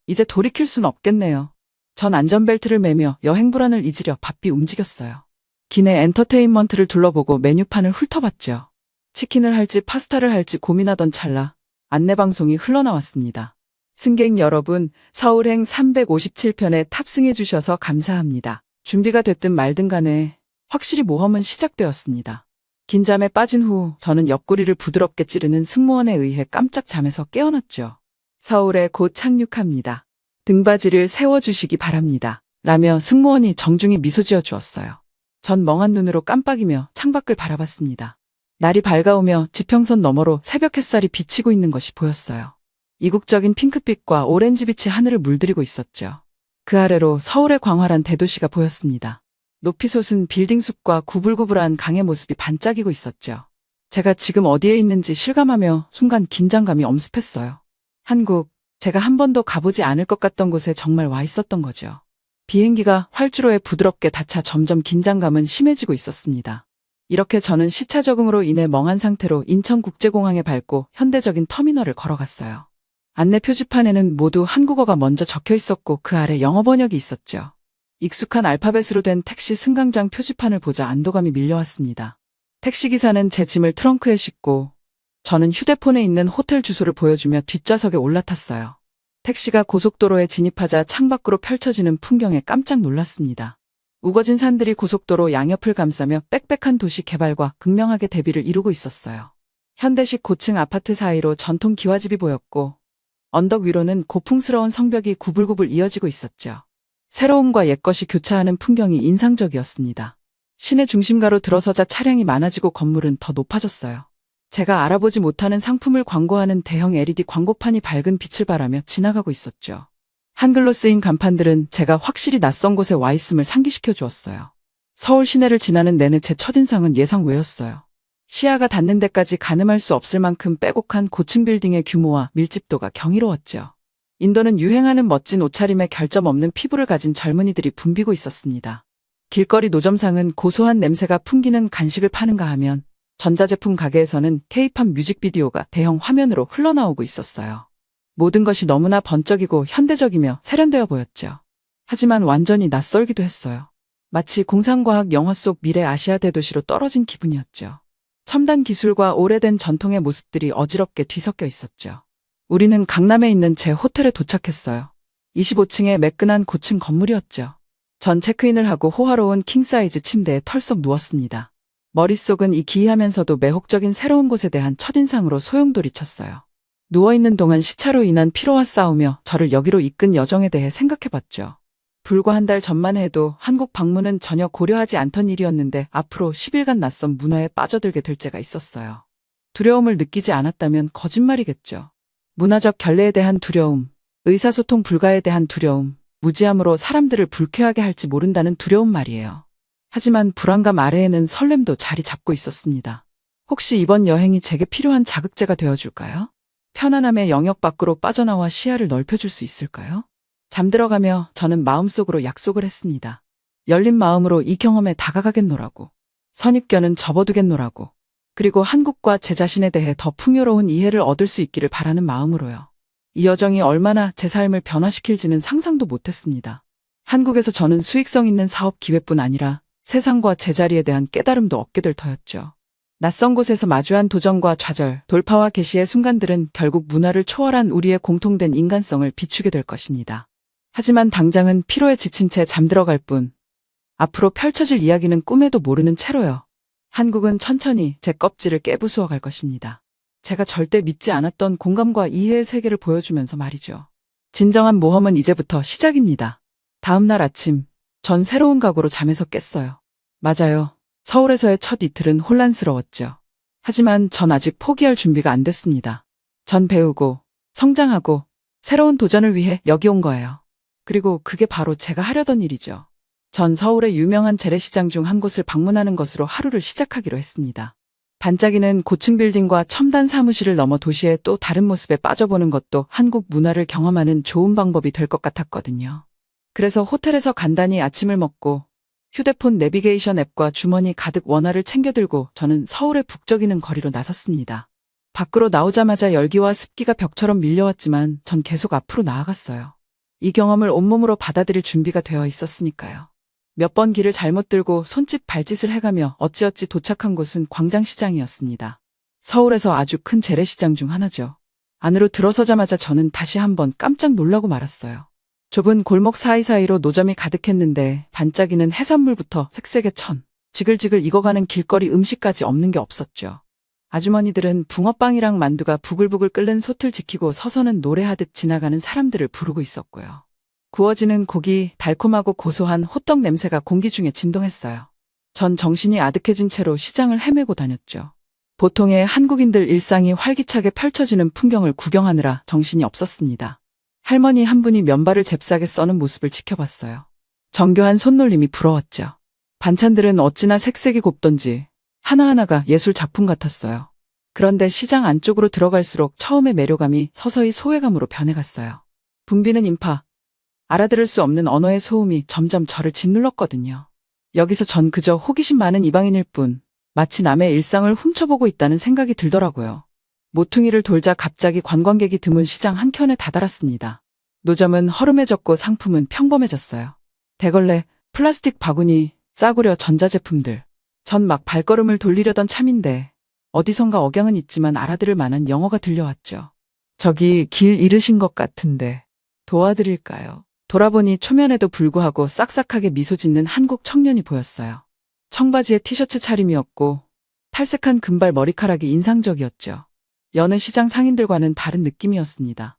이제 돌이킬 순 없겠네요. 전 안전벨트를 매며 여행 불안을 잊으려 바삐 움직였어요. 기내 엔터테인먼트를 둘러보고 메뉴판을 훑어봤죠. 치킨을 할지 파스타를 할지 고민하던 찰나 안내방송이 흘러나왔습니다. 승객 여러분, 서울행 357편에 탑승해 주셔서 감사합니다. 준비가 됐든 말든 간에 확실히 모험은 시작되었습니다. 긴잠에 빠진 후 저는 옆구리를 부드럽게 찌르는 승무원에 의해 깜짝 잠에서 깨어났죠. 서울에 곧 착륙합니다. 등받이를 세워주시기 바랍니다. 라며 승무원이 정중히 미소 지어 주었어요. 전 멍한 눈으로 깜빡이며 창밖을 바라봤습니다. 날이 밝아오며 지평선 너머로 새벽 햇살이 비치고 있는 것이 보였어요. 이국적인 핑크빛과 오렌지빛이 하늘을 물들이고 있었죠. 그 아래로 서울의 광활한 대도시가 보였습니다. 높이 솟은 빌딩 숲과 구불구불한 강의 모습이 반짝이고 있었죠. 제가 지금 어디에 있는지 실감하며 순간 긴장감이 엄습했어요. 한국, 제가 한 번도 가보지 않을 것 같던 곳에 정말 와 있었던 거죠. 비행기가 활주로에 부드럽게 닿자 점점 긴장감은 심해지고 있었습니다. 이렇게 저는 시차 적응으로 인해 멍한 상태로 인천국제공항에 밟고 현대적인 터미널을 걸어갔어요. 안내 표지판에는 모두 한국어가 먼저 적혀 있었고 그 아래 영어 번역이 있었죠. 익숙한 알파벳으로 된 택시 승강장 표지판을 보자 안도감이 밀려왔습니다. 택시기사는 제 짐을 트렁크에 싣고 저는 휴대폰에 있는 호텔 주소를 보여주며 뒷좌석에 올라탔어요. 택시가 고속도로에 진입하자 창밖으로 펼쳐지는 풍경에 깜짝 놀랐습니다. 우거진 산들이 고속도로 양옆을 감싸며 빽빽한 도시 개발과 극명하게 대비를 이루고 있었어요. 현대식 고층 아파트 사이로 전통 기와집이 보였고 언덕 위로는 고풍스러운 성벽이 구불구불 이어지고 있었죠. 새로움과 옛것이 교차하는 풍경이 인상적이었습니다. 시내 중심가로 들어서자 차량이 많아지고 건물은 더 높아졌어요. 제가 알아보지 못하는 상품을 광고하는 대형 LED 광고판이 밝은 빛을 발하며 지나가고 있었죠. 한글로 쓰인 간판들은 제가 확실히 낯선 곳에 와 있음을 상기시켜 주었어요. 서울 시내를 지나는 내내 제 첫인상은 예상 외였어요. 시야가 닿는 데까지 가늠할 수 없을 만큼 빼곡한 고층 빌딩의 규모와 밀집도가 경이로웠죠. 인도는 유행하는 멋진 옷차림에 결점 없는 피부를 가진 젊은이들이 붐비고 있었습니다. 길거리 노점상은 고소한 냄새가 풍기는 간식을 파는가 하면 전자제품 가게에서는 K-팝 뮤직비디오가 대형 화면으로 흘러나오고 있었어요. 모든 것이 너무나 번쩍이고 현대적이며 세련되어 보였죠. 하지만 완전히 낯설기도 했어요. 마치 공상과학 영화 속 미래 아시아 대도시로 떨어진 기분이었죠. 첨단 기술과 오래된 전통의 모습들이 어지럽게 뒤섞여 있었죠. 우리는 강남에 있는 제 호텔에 도착했어요. 25층의 매끈한 고층 건물이었죠. 전 체크인을 하고 호화로운 킹사이즈 침대에 털썩 누웠습니다. 머릿속은 이 기이하면서도 매혹적인 새로운 곳에 대한 첫인상으로 소용돌이쳤어요. 누워있는 동안 시차로 인한 피로와 싸우며 저를 여기로 이끈 여정에 대해 생각해봤죠. 불과 한 달 전만 해도 한국 방문은 전혀 고려하지 않던 일이었는데 앞으로 10일간 낯선 문화에 빠져들게 될 때가 있었어요. 두려움을 느끼지 않았다면 거짓말이겠죠. 문화적 결례에 대한 두려움, 의사소통 불가에 대한 두려움, 무지함으로 사람들을 불쾌하게 할지 모른다는 두려움 말이에요. 하지만 불안감 아래에는 설렘도 자리 잡고 있었습니다. 혹시 이번 여행이 제게 필요한 자극제가 되어줄까요? 편안함의 영역 밖으로 빠져나와 시야를 넓혀줄 수 있을까요? 잠들어가며 저는 마음속으로 약속을 했습니다. 열린 마음으로 이 경험에 다가가겠노라고. 선입견은 접어두겠노라고. 그리고 한국과 제 자신에 대해 더 풍요로운 이해를 얻을 수 있기를 바라는 마음으로요. 이 여정이 얼마나 제 삶을 변화시킬지는 상상도 못했습니다. 한국에서 저는 수익성 있는 사업 기회뿐 아니라 세상과 제자리에 대한 깨달음도 얻게 될 터였죠. 낯선 곳에서 마주한 도전과 좌절, 돌파와 개시의 순간들은 결국 문화를 초월한 우리의 공통된 인간성을 비추게 될 것입니다. 하지만 당장은 피로에 지친 채 잠들어갈 뿐, 앞으로 펼쳐질 이야기는 꿈에도 모르는 채로요. 한국은 천천히 제 껍질을 깨부수어 갈 것입니다. 제가 절대 믿지 않았던 공감과 이해의 세계를 보여주면서 말이죠. 진정한 모험은 이제부터 시작입니다. 다음 날 아침, 전 새로운 각오로 잠에서 깼어요. 맞아요. 서울에서의 첫 이틀은 혼란스러웠죠. 하지만 전 아직 포기할 준비가 안 됐습니다. 전 배우고, 성장하고, 새로운 도전을 위해 여기 온 거예요. 그리고 그게 바로 제가 하려던 일이죠. 전 서울의 유명한 재래시장 중 한 곳을 방문하는 것으로 하루를 시작하기로 했습니다. 반짝이는 고층 빌딩과 첨단 사무실을 넘어 도시의 또 다른 모습에 빠져보는 것도 한국 문화를 경험하는 좋은 방법이 될 것 같았거든요. 그래서 호텔에서 간단히 아침을 먹고 휴대폰 내비게이션 앱과 주머니 가득 원화를 챙겨 들고 저는 서울의 북적이는 거리로 나섰습니다. 밖으로 나오자마자 열기와 습기가 벽처럼 밀려왔지만 전 계속 앞으로 나아갔어요. 이 경험을 온몸으로 받아들일 준비가 되어 있었으니까요. 몇 번 길을 잘못 들고 손짓 발짓을 해가며 어찌어찌 도착한 곳은 광장시장이었습니다. 서울에서 아주 큰 재래시장 중 하나죠. 안으로 들어서자마자 저는 다시 한번 깜짝 놀라고 말았어요. 좁은 골목 사이사이로 노점이 가득했는데 반짝이는 해산물부터 색색의 천, 지글지글 익어가는 길거리 음식까지 없는 게 없었죠. 아주머니들은 붕어빵이랑 만두가 부글부글 끓는 솥을 지키고 서서는 노래하듯 지나가는 사람들을 부르고 있었고요. 구워지는 고기, 달콤하고 고소한 호떡 냄새가 공기 중에 진동했어요. 전 정신이 아득해진 채로 시장을 헤매고 다녔죠. 보통의 한국인들 일상이 활기차게 펼쳐지는 풍경을 구경하느라 정신이 없었습니다. 할머니 한 분이 면발을 잽싸게 써는 모습을 지켜봤어요. 정교한 손놀림이 부러웠죠. 반찬들은 어찌나 색색이 곱던지 하나하나가 예술 작품 같았어요. 그런데 시장 안쪽으로 들어갈수록 처음의 매료감이 서서히 소외감으로 변해갔어요. 붐비는 인파, 알아들을 수 없는 언어의 소음이 점점 저를 짓눌렀거든요. 여기서 전 그저 호기심 많은 이방인일 뿐, 마치 남의 일상을 훔쳐보고 있다는 생각이 들더라고요. 모퉁이를 돌자 갑자기 관광객이 드문 시장 한켠에 다다랐습니다. 노점은 허름해졌고 상품은 평범해졌어요. 대걸레, 플라스틱 바구니, 싸구려 전자제품들. 전 막 발걸음을 돌리려던 참인데 어디선가 억양은 있지만 알아들을 만한 영어가 들려왔죠. 저기 길 잃으신 것 같은데 도와드릴까요? 돌아보니 초면에도 불구하고 싹싹하게 미소 짓는 한국 청년이 보였어요. 청바지에 티셔츠 차림이었고 탈색한 금발 머리카락이 인상적이었죠. 여느 시장 상인들과는 다른 느낌이었습니다.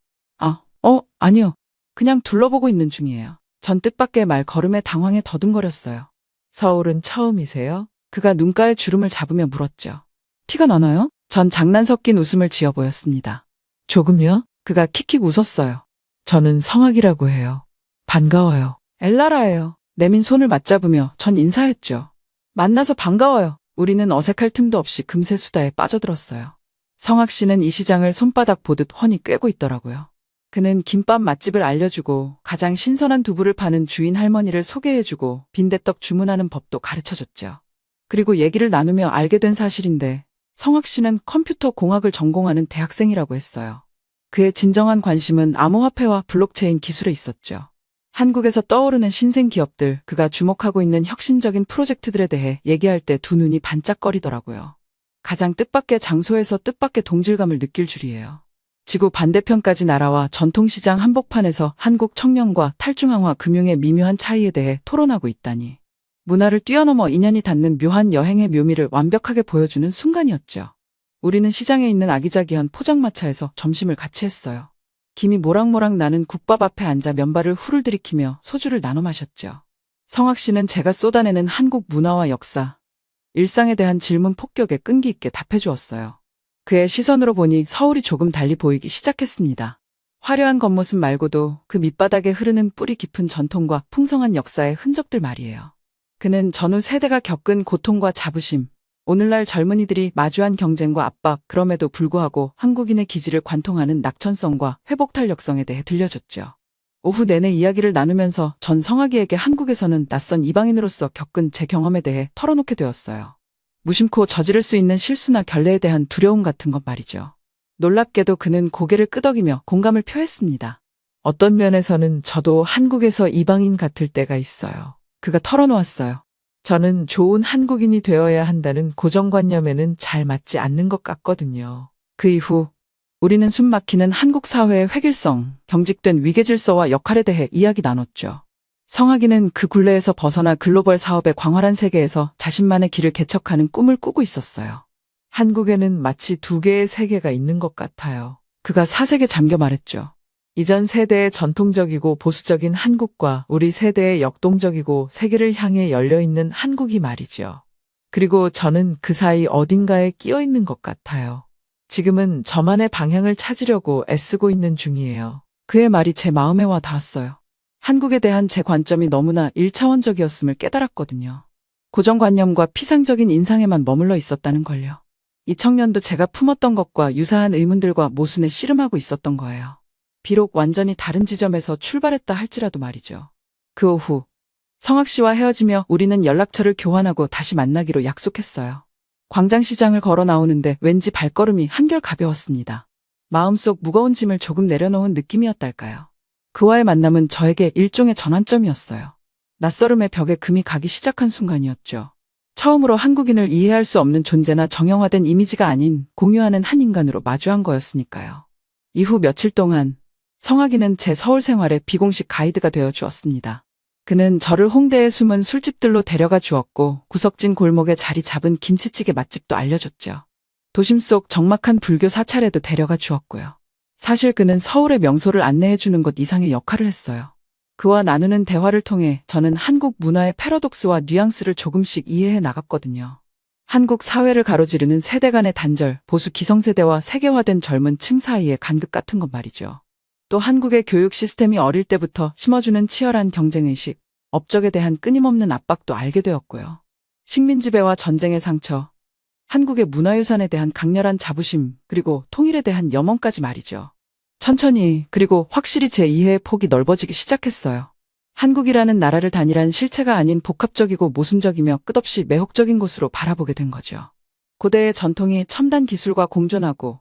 아니요. 그냥 둘러보고 있는 중이에요. 전 뜻밖의 말 걸음에 당황해 더듬거렸어요. 서울은 처음이세요? 그가 눈가에 주름을 잡으며 물었죠. 티가 나나요? 전 장난 섞인 웃음을 지어 보였습니다. 조금요? 그가 킥킥 웃었어요. 저는 성학이라고 해요. 반가워요. 엘라라예요. 내민 손을 맞잡으며 전 인사했죠. 만나서 반가워요. 우리는 어색할 틈도 없이 금세 수다에 빠져들었어요. 성학 씨는 이 시장을 손바닥 보듯 훤히 꿰고 있더라고요. 그는 김밥 맛집을 알려주고 가장 신선한 두부를 파는 주인 할머니를 소개해주고 빈대떡 주문하는 법도 가르쳐줬죠. 그리고 얘기를 나누며 알게 된 사실인데 성학 씨는 컴퓨터 공학을 전공하는 대학생이라고 했어요. 그의 진정한 관심은 암호화폐와 블록체인 기술에 있었죠. 한국에서 떠오르는 신생 기업들, 그가 주목하고 있는 혁신적인 프로젝트들에 대해 얘기할 때 두 눈이 반짝거리더라고요. 가장 뜻밖의 장소에서 뜻밖의 동질감을 느낄 줄이에요. 지구 반대편까지 날아와 전통시장 한복판에서 한국 청년과 탈중앙화 금융의 미묘한 차이에 대해 토론하고 있다니. 문화를 뛰어넘어 인연이 닿는 묘한 여행의 묘미를 완벽하게 보여주는 순간이었죠. 우리는 시장에 있는 아기자기한 포장마차에서 점심을 같이 했어요. 김이 모락모락 나는 국밥 앞에 앉아 면발을 후를 들이키며 소주를 나눠 마셨죠. 성학 씨는 제가 쏟아내는 한국 문화와 역사, 일상에 대한 질문 폭격에 끈기 있게 답해 주었어요. 그의 시선으로 보니 서울이 조금 달리 보이기 시작했습니다. 화려한 겉모습 말고도 그 밑바닥에 흐르는 뿌리 깊은 전통과 풍성한 역사의 흔적들 말이에요. 그는 전후 세대가 겪은 고통과 자부심, 오늘날 젊은이들이 마주한 경쟁과 압박, 그럼에도 불구하고 한국인의 기질을 관통하는 낙천성과 회복탄력성에 대해 들려줬죠. 오후 내내 이야기를 나누면서 전 성학이에게 한국에서는 낯선 이방인으로서 겪은 제 경험에 대해 털어놓게 되었어요. 무심코 저지를 수 있는 실수나 결례에 대한 두려움 같은 것 말이죠. 놀랍게도 그는 고개를 끄덕이며 공감을 표했습니다. 어떤 면에서는 저도 한국에서 이방인 같을 때가 있어요. 그가 털어놓았어요. 저는 좋은 한국인이 되어야 한다는 고정관념에는 잘 맞지 않는 것 같거든요. 그 이후 우리는 숨막히는 한국 사회의 획일성, 경직된 위계질서와 역할에 대해 이야기 나눴죠. 성학이는 그 굴레에서 벗어나 글로벌 사업의 광활한 세계에서 자신만의 길을 개척하는 꿈을 꾸고 있었어요. 한국에는 마치 두 개의 세계가 있는 것 같아요. 그가 사색에 잠겨 말했죠. 이전 세대의 전통적이고 보수적인 한국과 우리 세대의 역동적이고 세계를 향해 열려있는 한국이 말이죠. 그리고 저는 그 사이 어딘가에 끼어 있는 것 같아요. 지금은 저만의 방향을 찾으려고 애쓰고 있는 중이에요. 그의 말이 제 마음에 와 닿았어요. 한국에 대한 제 관점이 너무나 1차원적이었음을 깨달았거든요. 고정관념과 피상적인 인상에만 머물러 있었다는 걸요. 이 청년도 제가 품었던 것과 유사한 의문들과 모순에 씨름하고 있었던 거예요. 비록 완전히 다른 지점에서 출발했다 할지라도 말이죠. 그 오후 성학 씨와 헤어지며 우리는 연락처를 교환하고 다시 만나기로 약속했어요. 광장시장을 걸어 나오는데 왠지 발걸음이 한결 가벼웠습니다. 마음속 무거운 짐을 조금 내려놓은 느낌이었달까요. 그와의 만남은 저에게 일종의 전환점이었어요. 낯설음의 벽에 금이 가기 시작한 순간이었죠. 처음으로 한국인을 이해할 수 없는 존재나 정형화된 이미지가 아닌 공유하는 한 인간으로 마주한 거였으니까요. 이후 며칠 동안 성학이는 제 서울 생활의 비공식 가이드가 되어 주었습니다. 그는 저를 홍대의 숨은 술집들로 데려가 주었고 구석진 골목에 자리 잡은 김치찌개 맛집도 알려줬죠. 도심 속 적막한 불교 사찰에도 데려가 주었고요. 사실 그는 서울의 명소를 안내해 주는 것 이상의 역할을 했어요. 그와 나누는 대화를 통해 저는 한국 문화의 패러독스와 뉘앙스를 조금씩 이해해 나갔거든요. 한국 사회를 가로지르는 세대 간의 단절, 보수 기성세대와 세계화된 젊은 층 사이의 간극 같은 것 말이죠. 또 한국의 교육 시스템이 어릴 때부터 심어주는 치열한 경쟁의식, 업적에 대한 끊임없는 압박도 알게 되었고요. 식민지배와 전쟁의 상처, 한국의 문화유산에 대한 강렬한 자부심, 그리고 통일에 대한 염원까지 말이죠. 천천히, 그리고 확실히 제 이해의 폭이 넓어지기 시작했어요. 한국이라는 나라를 단일한 실체가 아닌 복합적이고 모순적이며 끝없이 매혹적인 곳으로 바라보게 된 거죠. 고대의 전통이 첨단 기술과 공존하고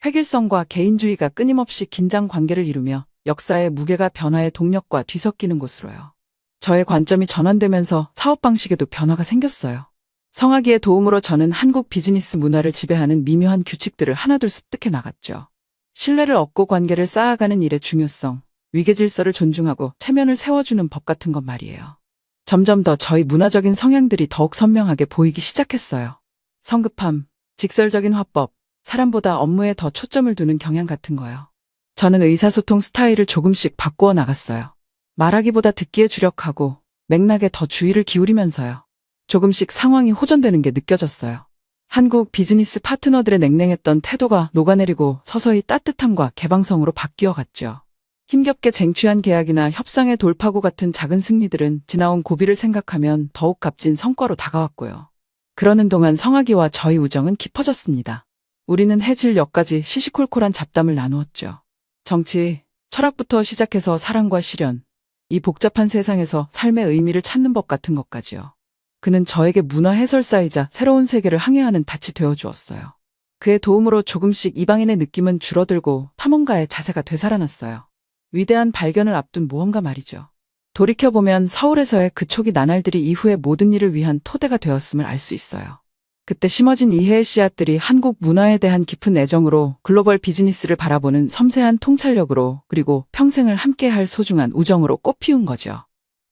획일성과 개인주의가 끊임없이 긴장 관계를 이루며 역사의 무게가 변화의 동력과 뒤섞이는 곳으로요. 저의 관점이 전환되면서 사업 방식에도 변화가 생겼어요. 성학이의 도움으로 저는 한국 비즈니스 문화를 지배하는 미묘한 규칙들을 하나둘 습득해 나갔죠. 신뢰를 얻고 관계를 쌓아가는 일의 중요성, 위계 질서를 존중하고 체면을 세워주는 법 같은 것 말이에요. 점점 더 저희 문화적인 성향들이 더욱 선명하게 보이기 시작했어요. 성급함, 직설적인 화법, 사람보다 업무에 더 초점을 두는 경향 같은 거요. 저는 의사소통 스타일을 조금씩 바꾸어 나갔어요. 말하기보다 듣기에 주력하고 맥락에 더 주의를 기울이면서요. 조금씩 상황이 호전되는 게 느껴졌어요. 한국 비즈니스 파트너들의 냉랭했던 태도가 녹아내리고 서서히 따뜻함과 개방성으로 바뀌어 갔죠. 힘겹게 쟁취한 계약이나 협상의 돌파구 같은 작은 승리들은 지나온 고비를 생각하면 더욱 값진 성과로 다가왔고요. 그러는 동안 성학이와 저희 우정은 깊어졌습니다. 우리는 해질녘까지 시시콜콜한 잡담을 나누었죠. 정치, 철학부터 시작해서 사랑과 실현, 이 복잡한 세상에서 삶의 의미를 찾는 법 같은 것까지요. 그는 저에게 문화 해설사이자 새로운 세계를 항해하는 닻이 되어 주었어요. 그의 도움으로 조금씩 이방인의 느낌은 줄어들고 탐험가의 자세가 되살아났어요. 위대한 발견을 앞둔 모험가 말이죠. 돌이켜보면 서울에서의 그 초기 나날들이 이후의 모든 일을 위한 토대가 되었음을 알 수 있어요. 그때 심어진 이해의 씨앗들이 한국 문화에 대한 깊은 애정으로 글로벌 비즈니스를 바라보는 섬세한 통찰력으로 그리고 평생을 함께할 소중한 우정으로 꽃피운 거죠.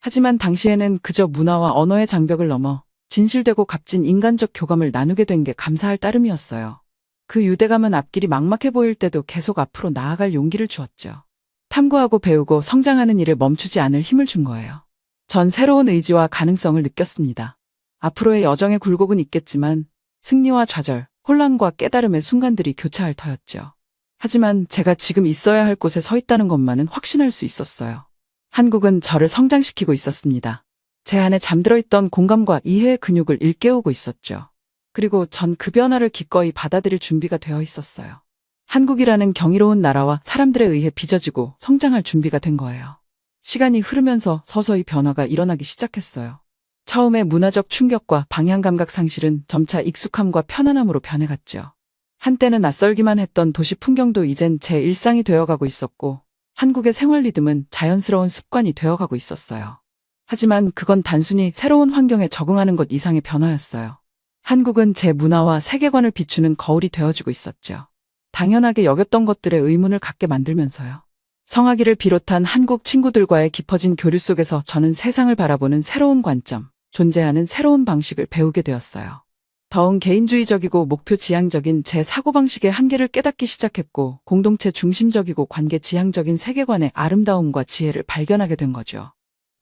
하지만 당시에는 그저 문화와 언어의 장벽을 넘어 진실되고 값진 인간적 교감을 나누게 된 게 감사할 따름이었어요. 그 유대감은 앞길이 막막해 보일 때도 계속 앞으로 나아갈 용기를 주었죠. 탐구하고 배우고 성장하는 일을 멈추지 않을 힘을 준 거예요. 전 새로운 의지와 가능성을 느꼈습니다. 앞으로의 여정의 굴곡은 있겠지만 승리와 좌절, 혼란과 깨달음의 순간들이 교차할 터였죠. 하지만 제가 지금 있어야 할 곳에 서 있다는 것만은 확신할 수 있었어요. 한국은 저를 성장시키고 있었습니다. 제 안에 잠들어 있던 공감과 이해의 근육을 일깨우고 있었죠. 그리고 전 그 변화를 기꺼이 받아들일 준비가 되어 있었어요. 한국이라는 경이로운 나라와 사람들에 의해 빚어지고 성장할 준비가 된 거예요. 시간이 흐르면서 서서히 변화가 일어나기 시작했어요. 처음에 문화적 충격과 방향감각 상실은 점차 익숙함과 편안함으로 변해갔죠. 한때는 낯설기만 했던 도시 풍경도 이젠 제 일상이 되어가고 있었고 한국의 생활 리듬은 자연스러운 습관이 되어가고 있었어요. 하지만 그건 단순히 새로운 환경에 적응하는 것 이상의 변화였어요. 한국은 제 문화와 세계관을 비추는 거울이 되어주고 있었죠. 당연하게 여겼던 것들에 의문을 갖게 만들면서요. 성학이를 비롯한 한국 친구들과의 깊어진 교류 속에서 저는 세상을 바라보는 새로운 관점, 존재하는 새로운 방식을 배우게 되었어요. 더욱 개인주의적이고 목표 지향적인 제 사고방식의 한계를 깨닫기 시작했고 공동체 중심적이고 관계 지향적인 세계관의 아름다움과 지혜를 발견하게 된 거죠.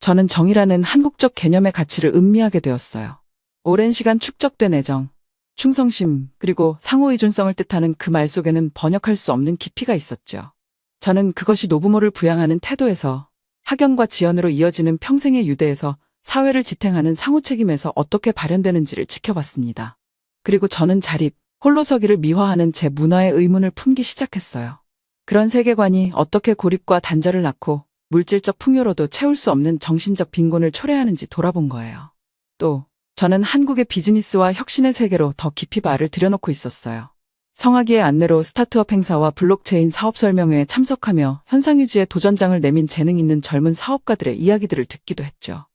저는 정의라는 한국적 개념의 가치를 음미하게 되었어요. 오랜 시간 축적된 애정, 충성심, 그리고 상호의존성을 뜻하는 그 말 속에는 번역할 수 없는 깊이가 있었죠. 저는 그것이 노부모를 부양하는 태도에서 학연과 지연으로 이어지는 평생의 유대에서 사회를 지탱하는 상호책임에서 어떻게 발현되는지를 지켜봤습니다. 그리고 저는 자립, 홀로서기를 미화하는 제 문화의 의문을 품기 시작했어요. 그런 세계관이 어떻게 고립과 단절을 낳고 물질적 풍요로도 채울 수 없는 정신적 빈곤을 초래하는지 돌아본 거예요. 또 저는 한국의 비즈니스와 혁신의 세계로 더 깊이 발을 들여놓고 있었어요. 성학이의 안내로 스타트업 행사와 블록체인 사업 설명회에 참석하며 현상유지의 도전장을 내민 재능 있는 젊은 사업가들의 이야기들을 듣기도 했죠.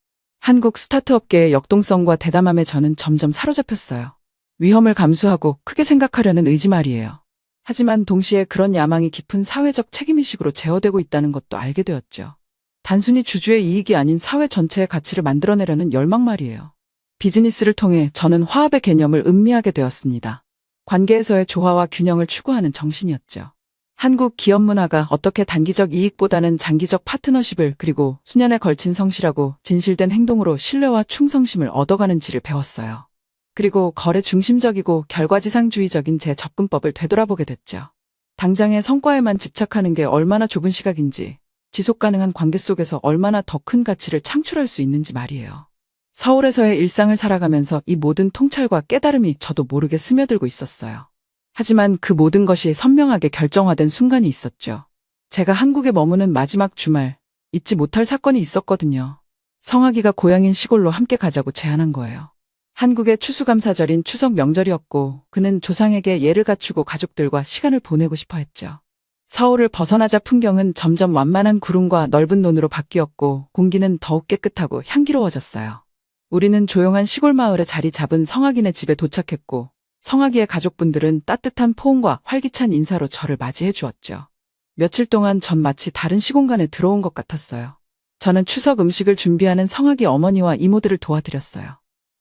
한국 스타트업계의 역동성과 대담함에 저는 점점 사로잡혔어요. 위험을 감수하고 크게 생각하려는 의지 말이에요. 하지만 동시에 그런 야망이 깊은 사회적 책임의식으로 제어되고 있다는 것도 알게 되었죠. 단순히 주주의 이익이 아닌 사회 전체의 가치를 만들어내려는 열망 말이에요. 비즈니스를 통해 저는 화합의 개념을 음미하게 되었습니다. 관계에서의 조화와 균형을 추구하는 정신이었죠. 한국 기업 문화가 어떻게 단기적 이익보다는 장기적 파트너십을 그리고 수년에 걸친 성실하고 진실된 행동으로 신뢰와 충성심을 얻어가는지를 배웠어요. 그리고 거래 중심적이고 결과지상주의적인 제 접근법을 되돌아보게 됐죠. 당장의 성과에만 집착하는 게 얼마나 좁은 시각인지, 지속 가능한 관계 속에서 얼마나 더 큰 가치를 창출할 수 있는지 말이에요. 서울에서의 일상을 살아가면서 이 모든 통찰과 깨달음이 저도 모르게 스며들고 있었어요. 하지만 그 모든 것이 선명하게 결정화된 순간이 있었죠. 제가 한국에 머무는 마지막 주말, 잊지 못할 사건이 있었거든요. 성학이가 고향인 시골로 함께 가자고 제안한 거예요. 한국의 추수감사절인 추석 명절이었고 그는 조상에게 예를 갖추고 가족들과 시간을 보내고 싶어 했죠. 서울을 벗어나자 풍경은 점점 완만한 구름과 넓은 논으로 바뀌었고 공기는 더욱 깨끗하고 향기로워졌어요. 우리는 조용한 시골 마을에 자리 잡은 성학이네 집에 도착했고 성학이의 가족분들은 따뜻한 포옹과 활기찬 인사로 저를 맞이해 주었죠. 며칠 동안 전 마치 다른 시공간에 들어온 것 같았어요. 저는 추석 음식을 준비하는 성학이 어머니와 이모들을 도와드렸어요.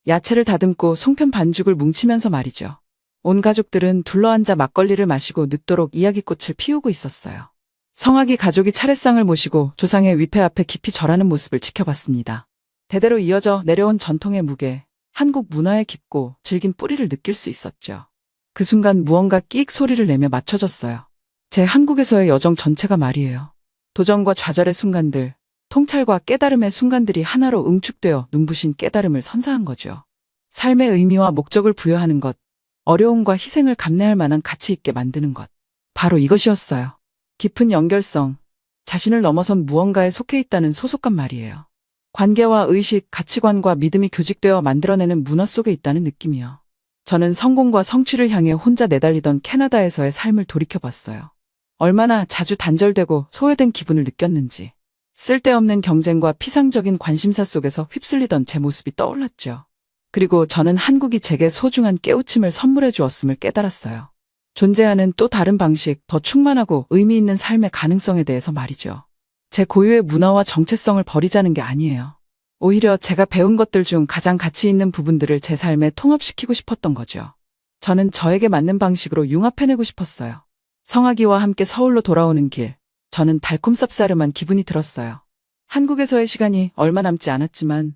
야채를 다듬고 송편 반죽을 뭉치면서 말이죠. 온 가족들은 둘러앉아 막걸리를 마시고 늦도록 이야기꽃을 피우고 있었어요. 성학이 가족이 차례상을 모시고 조상의 위패 앞에 깊이 절하는 모습을 지켜봤습니다. 대대로 이어져 내려온 전통의 무게, 한국 문화의 깊고 질긴 뿌리를 느낄 수 있었죠. 그 순간 무언가 끼익 소리를 내며 맞춰졌어요. 제 한국에서의 여정 전체가 말이에요. 도전과 좌절의 순간들, 통찰과 깨달음의 순간들이 하나로 응축되어 눈부신 깨달음을 선사한 거죠. 삶의 의미와 목적을 부여하는 것, 어려움과 희생을 감내할 만한 가치 있게 만드는 것. 바로 이것이었어요. 깊은 연결성, 자신을 넘어선 무언가에 속해 있다는 소속감 말이에요. 관계와 의식, 가치관과 믿음이 교직되어 만들어내는 문화 속에 있다는 느낌이요. 저는 성공과 성취를 향해 혼자 내달리던 캐나다에서의 삶을 돌이켜봤어요. 얼마나 자주 단절되고 소외된 기분을 느꼈는지. 쓸데없는 경쟁과 피상적인 관심사 속에서 휩쓸리던 제 모습이 떠올랐죠. 그리고 저는 한국이 제게 소중한 깨우침을 선물해 주었음을 깨달았어요. 존재하는 또 다른 방식, 더 충만하고 의미 있는 삶의 가능성에 대해서 말이죠. 제 고유의 문화와 정체성을 버리자는 게 아니에요. 오히려 제가 배운 것들 중 가장 가치 있는 부분들을 제 삶에 통합시키고 싶었던 거죠. 저는 저에게 맞는 방식으로 융합해내고 싶었어요. 성학이와 함께 서울로 돌아오는 길, 저는 달콤 쌉싸름한 기분이 들었어요. 한국에서의 시간이 얼마 남지 않았지만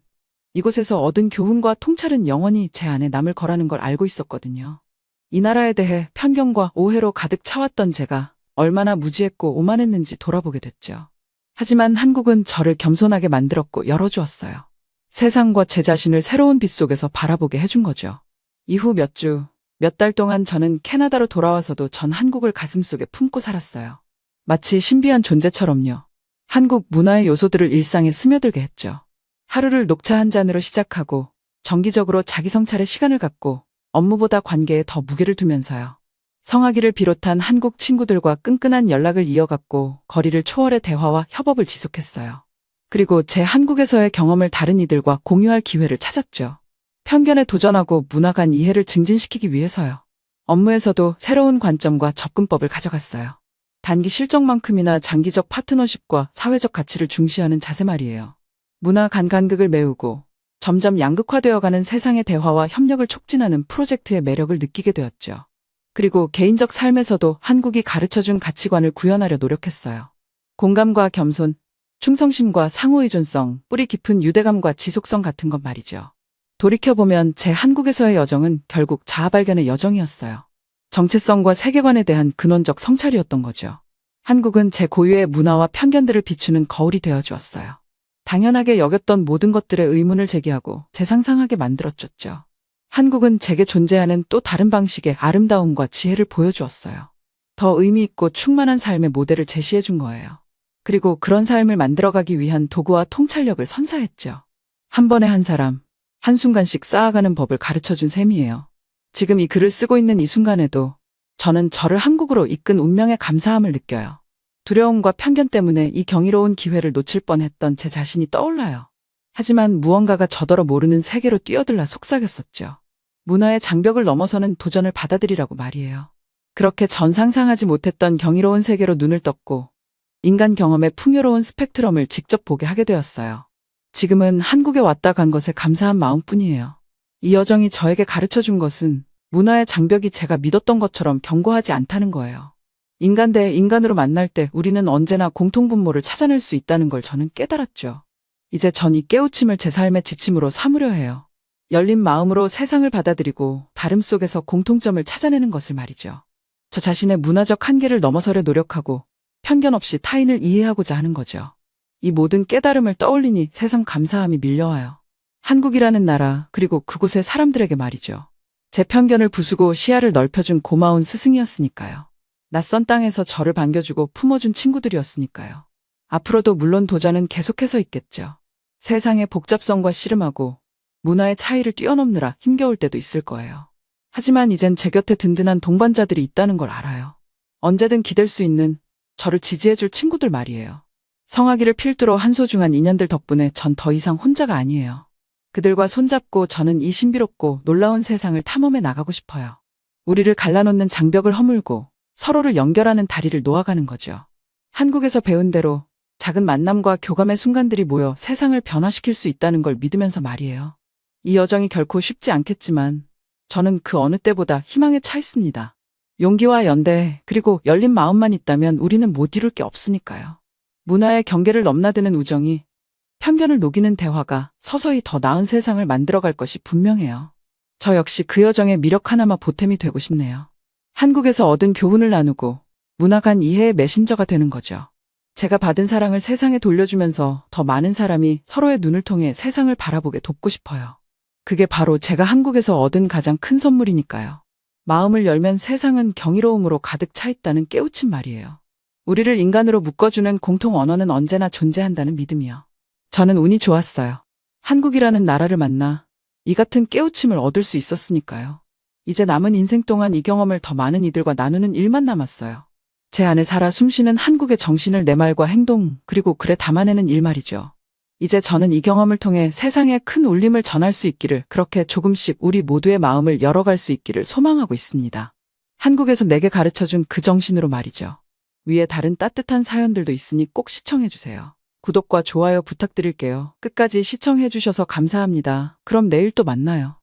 이곳에서 얻은 교훈과 통찰은 영원히 제 안에 남을 거라는 걸 알고 있었거든요. 이 나라에 대해 편견과 오해로 가득 차왔던 제가 얼마나 무지했고 오만했는지 돌아보게 됐죠. 하지만 한국은 저를 겸손하게 만들었고 열어주었어요. 세상과 제 자신을 새로운 빛 속에서 바라보게 해준 거죠. 이후 몇 주, 몇 달 동안 저는 캐나다로 돌아와서도 전 한국을 가슴속에 품고 살았어요. 마치 신비한 존재처럼요. 한국 문화의 요소들을 일상에 스며들게 했죠. 하루를 녹차 한 잔으로 시작하고 정기적으로 자기 성찰의 시간을 갖고 업무보다 관계에 더 무게를 두면서요. 성학이를 비롯한 한국 친구들과 끈끈한 연락을 이어갔고 거리를 초월해 대화와 협업을 지속했어요. 그리고 제 한국에서의 경험을 다른 이들과 공유할 기회를 찾았죠. 편견에 도전하고 문화 간 이해를 증진시키기 위해서요. 업무에서도 새로운 관점과 접근법을 가져갔어요. 단기 실적만큼이나 장기적 파트너십과 사회적 가치를 중시하는 자세 말이에요. 문화 간 간극을 메우고 점점 양극화되어가는 세상의 대화와 협력을 촉진하는 프로젝트의 매력을 느끼게 되었죠. 그리고 개인적 삶에서도 한국이 가르쳐준 가치관을 구현하려 노력했어요. 공감과 겸손, 충성심과 상호의존성, 뿌리 깊은 유대감과 지속성 같은 것 말이죠. 돌이켜보면 제 한국에서의 여정은 결국 자아발견의 여정이었어요. 정체성과 세계관에 대한 근원적 성찰이었던 거죠. 한국은 제 고유의 문화와 편견들을 비추는 거울이 되어주었어요. 당연하게 여겼던 모든 것들에 의문을 제기하고 재상상하게 만들어줬죠. 한국은 제게 존재하는 또 다른 방식의 아름다움과 지혜를 보여주었어요. 더 의미 있고 충만한 삶의 모델을 제시해 준 거예요. 그리고 그런 삶을 만들어가기 위한 도구와 통찰력을 선사했죠. 한 번에 한 사람, 한순간씩 쌓아가는 법을 가르쳐준 셈이에요. 지금 이 글을 쓰고 있는 이 순간에도 저는 저를 한국으로 이끈 운명에 감사함을 느껴요. 두려움과 편견 때문에 이 경이로운 기회를 놓칠 뻔했던 제 자신이 떠올라요. 하지만 무언가가 저더러 모르는 세계로 뛰어들라 속삭였었죠. 문화의 장벽을 넘어서는 도전을 받아들이라고 말이에요. 그렇게 전 상상하지 못했던 경이로운 세계로 눈을 떴고 인간 경험의 풍요로운 스펙트럼을 직접 보게 하게 되었어요. 지금은 한국에 왔다 간 것에 감사한 마음뿐이에요. 이 여정이 저에게 가르쳐 준 것은 문화의 장벽이 제가 믿었던 것처럼 견고하지 않다는 거예요. 인간 대 인간으로 만날 때 우리는 언제나 공통분모를 찾아낼 수 있다는 걸 저는 깨달았죠. 이제 전 이 깨우침을 제 삶의 지침으로 삼으려 해요. 열린 마음으로 세상을 받아들이고 다름 속에서 공통점을 찾아내는 것을 말이죠. 저 자신의 문화적 한계를 넘어서려 노력하고 편견 없이 타인을 이해하고자 하는 거죠. 이 모든 깨달음을 떠올리니 새삼 감사함이 밀려와요. 한국이라는 나라, 그리고 그곳의 사람들에게 말이죠. 제 편견을 부수고 시야를 넓혀준 고마운 스승이었으니까요. 낯선 땅에서 저를 반겨주고 품어준 친구들이었으니까요. 앞으로도 물론 도전은 계속해서 있겠죠. 세상의 복잡성과 씨름하고 문화의 차이를 뛰어넘느라 힘겨울 때도 있을 거예요. 하지만 이젠 제 곁에 든든한 동반자들이 있다는 걸 알아요. 언제든 기댈 수 있는 저를 지지해줄 친구들 말이에요. 성화기를 필두로 한 소중한 인연들 덕분에 전 더 이상 혼자가 아니에요. 그들과 손잡고 저는 이 신비롭고 놀라운 세상을 탐험해 나가고 싶어요. 우리를 갈라놓는 장벽을 허물고 서로를 연결하는 다리를 놓아가는 거죠. 한국에서 배운 대로 작은 만남과 교감의 순간들이 모여 세상을 변화시킬 수 있다는 걸 믿으면서 말이에요. 이 여정이 결코 쉽지 않겠지만 저는 그 어느 때보다 희망에 차 있습니다. 용기와 연대, 그리고 열린 마음만 있다면 우리는 못 이룰 게 없으니까요. 문화의 경계를 넘나드는 우정이, 편견을 녹이는 대화가 서서히 더 나은 세상을 만들어갈 것이 분명해요. 저 역시 그 여정의 미력 하나마 보탬이 되고 싶네요. 한국에서 얻은 교훈을 나누고 문화 간 이해의 메신저가 되는 거죠. 제가 받은 사랑을 세상에 돌려주면서 더 많은 사람이 서로의 눈을 통해 세상을 바라보게 돕고 싶어요. 그게 바로 제가 한국에서 얻은 가장 큰 선물이니까요. 마음을 열면 세상은 경이로움으로 가득 차 있다는 깨우친 말이에요. 우리를 인간으로 묶어주는 공통 언어는 언제나 존재한다는 믿음이요. 저는 운이 좋았어요. 한국이라는 나라를 만나 이 같은 깨우침을 얻을 수 있었으니까요. 이제 남은 인생 동안 이 경험을 더 많은 이들과 나누는 일만 남았어요. 제 안에 살아 숨쉬는 한국의 정신을 내 말과 행동, 그리고 글에 담아내는 일 말이죠. 이제 저는 이 경험을 통해 세상에 큰 울림을 전할 수 있기를, 그렇게 조금씩 우리 모두의 마음을 열어갈 수 있기를 소망하고 있습니다. 한국에서 내게 가르쳐준 그 정신으로 말이죠. 위에 다른 따뜻한 사연들도 있으니 꼭 시청해주세요. 구독과 좋아요 부탁드릴게요. 끝까지 시청해주셔서 감사합니다. 그럼 내일 또 만나요.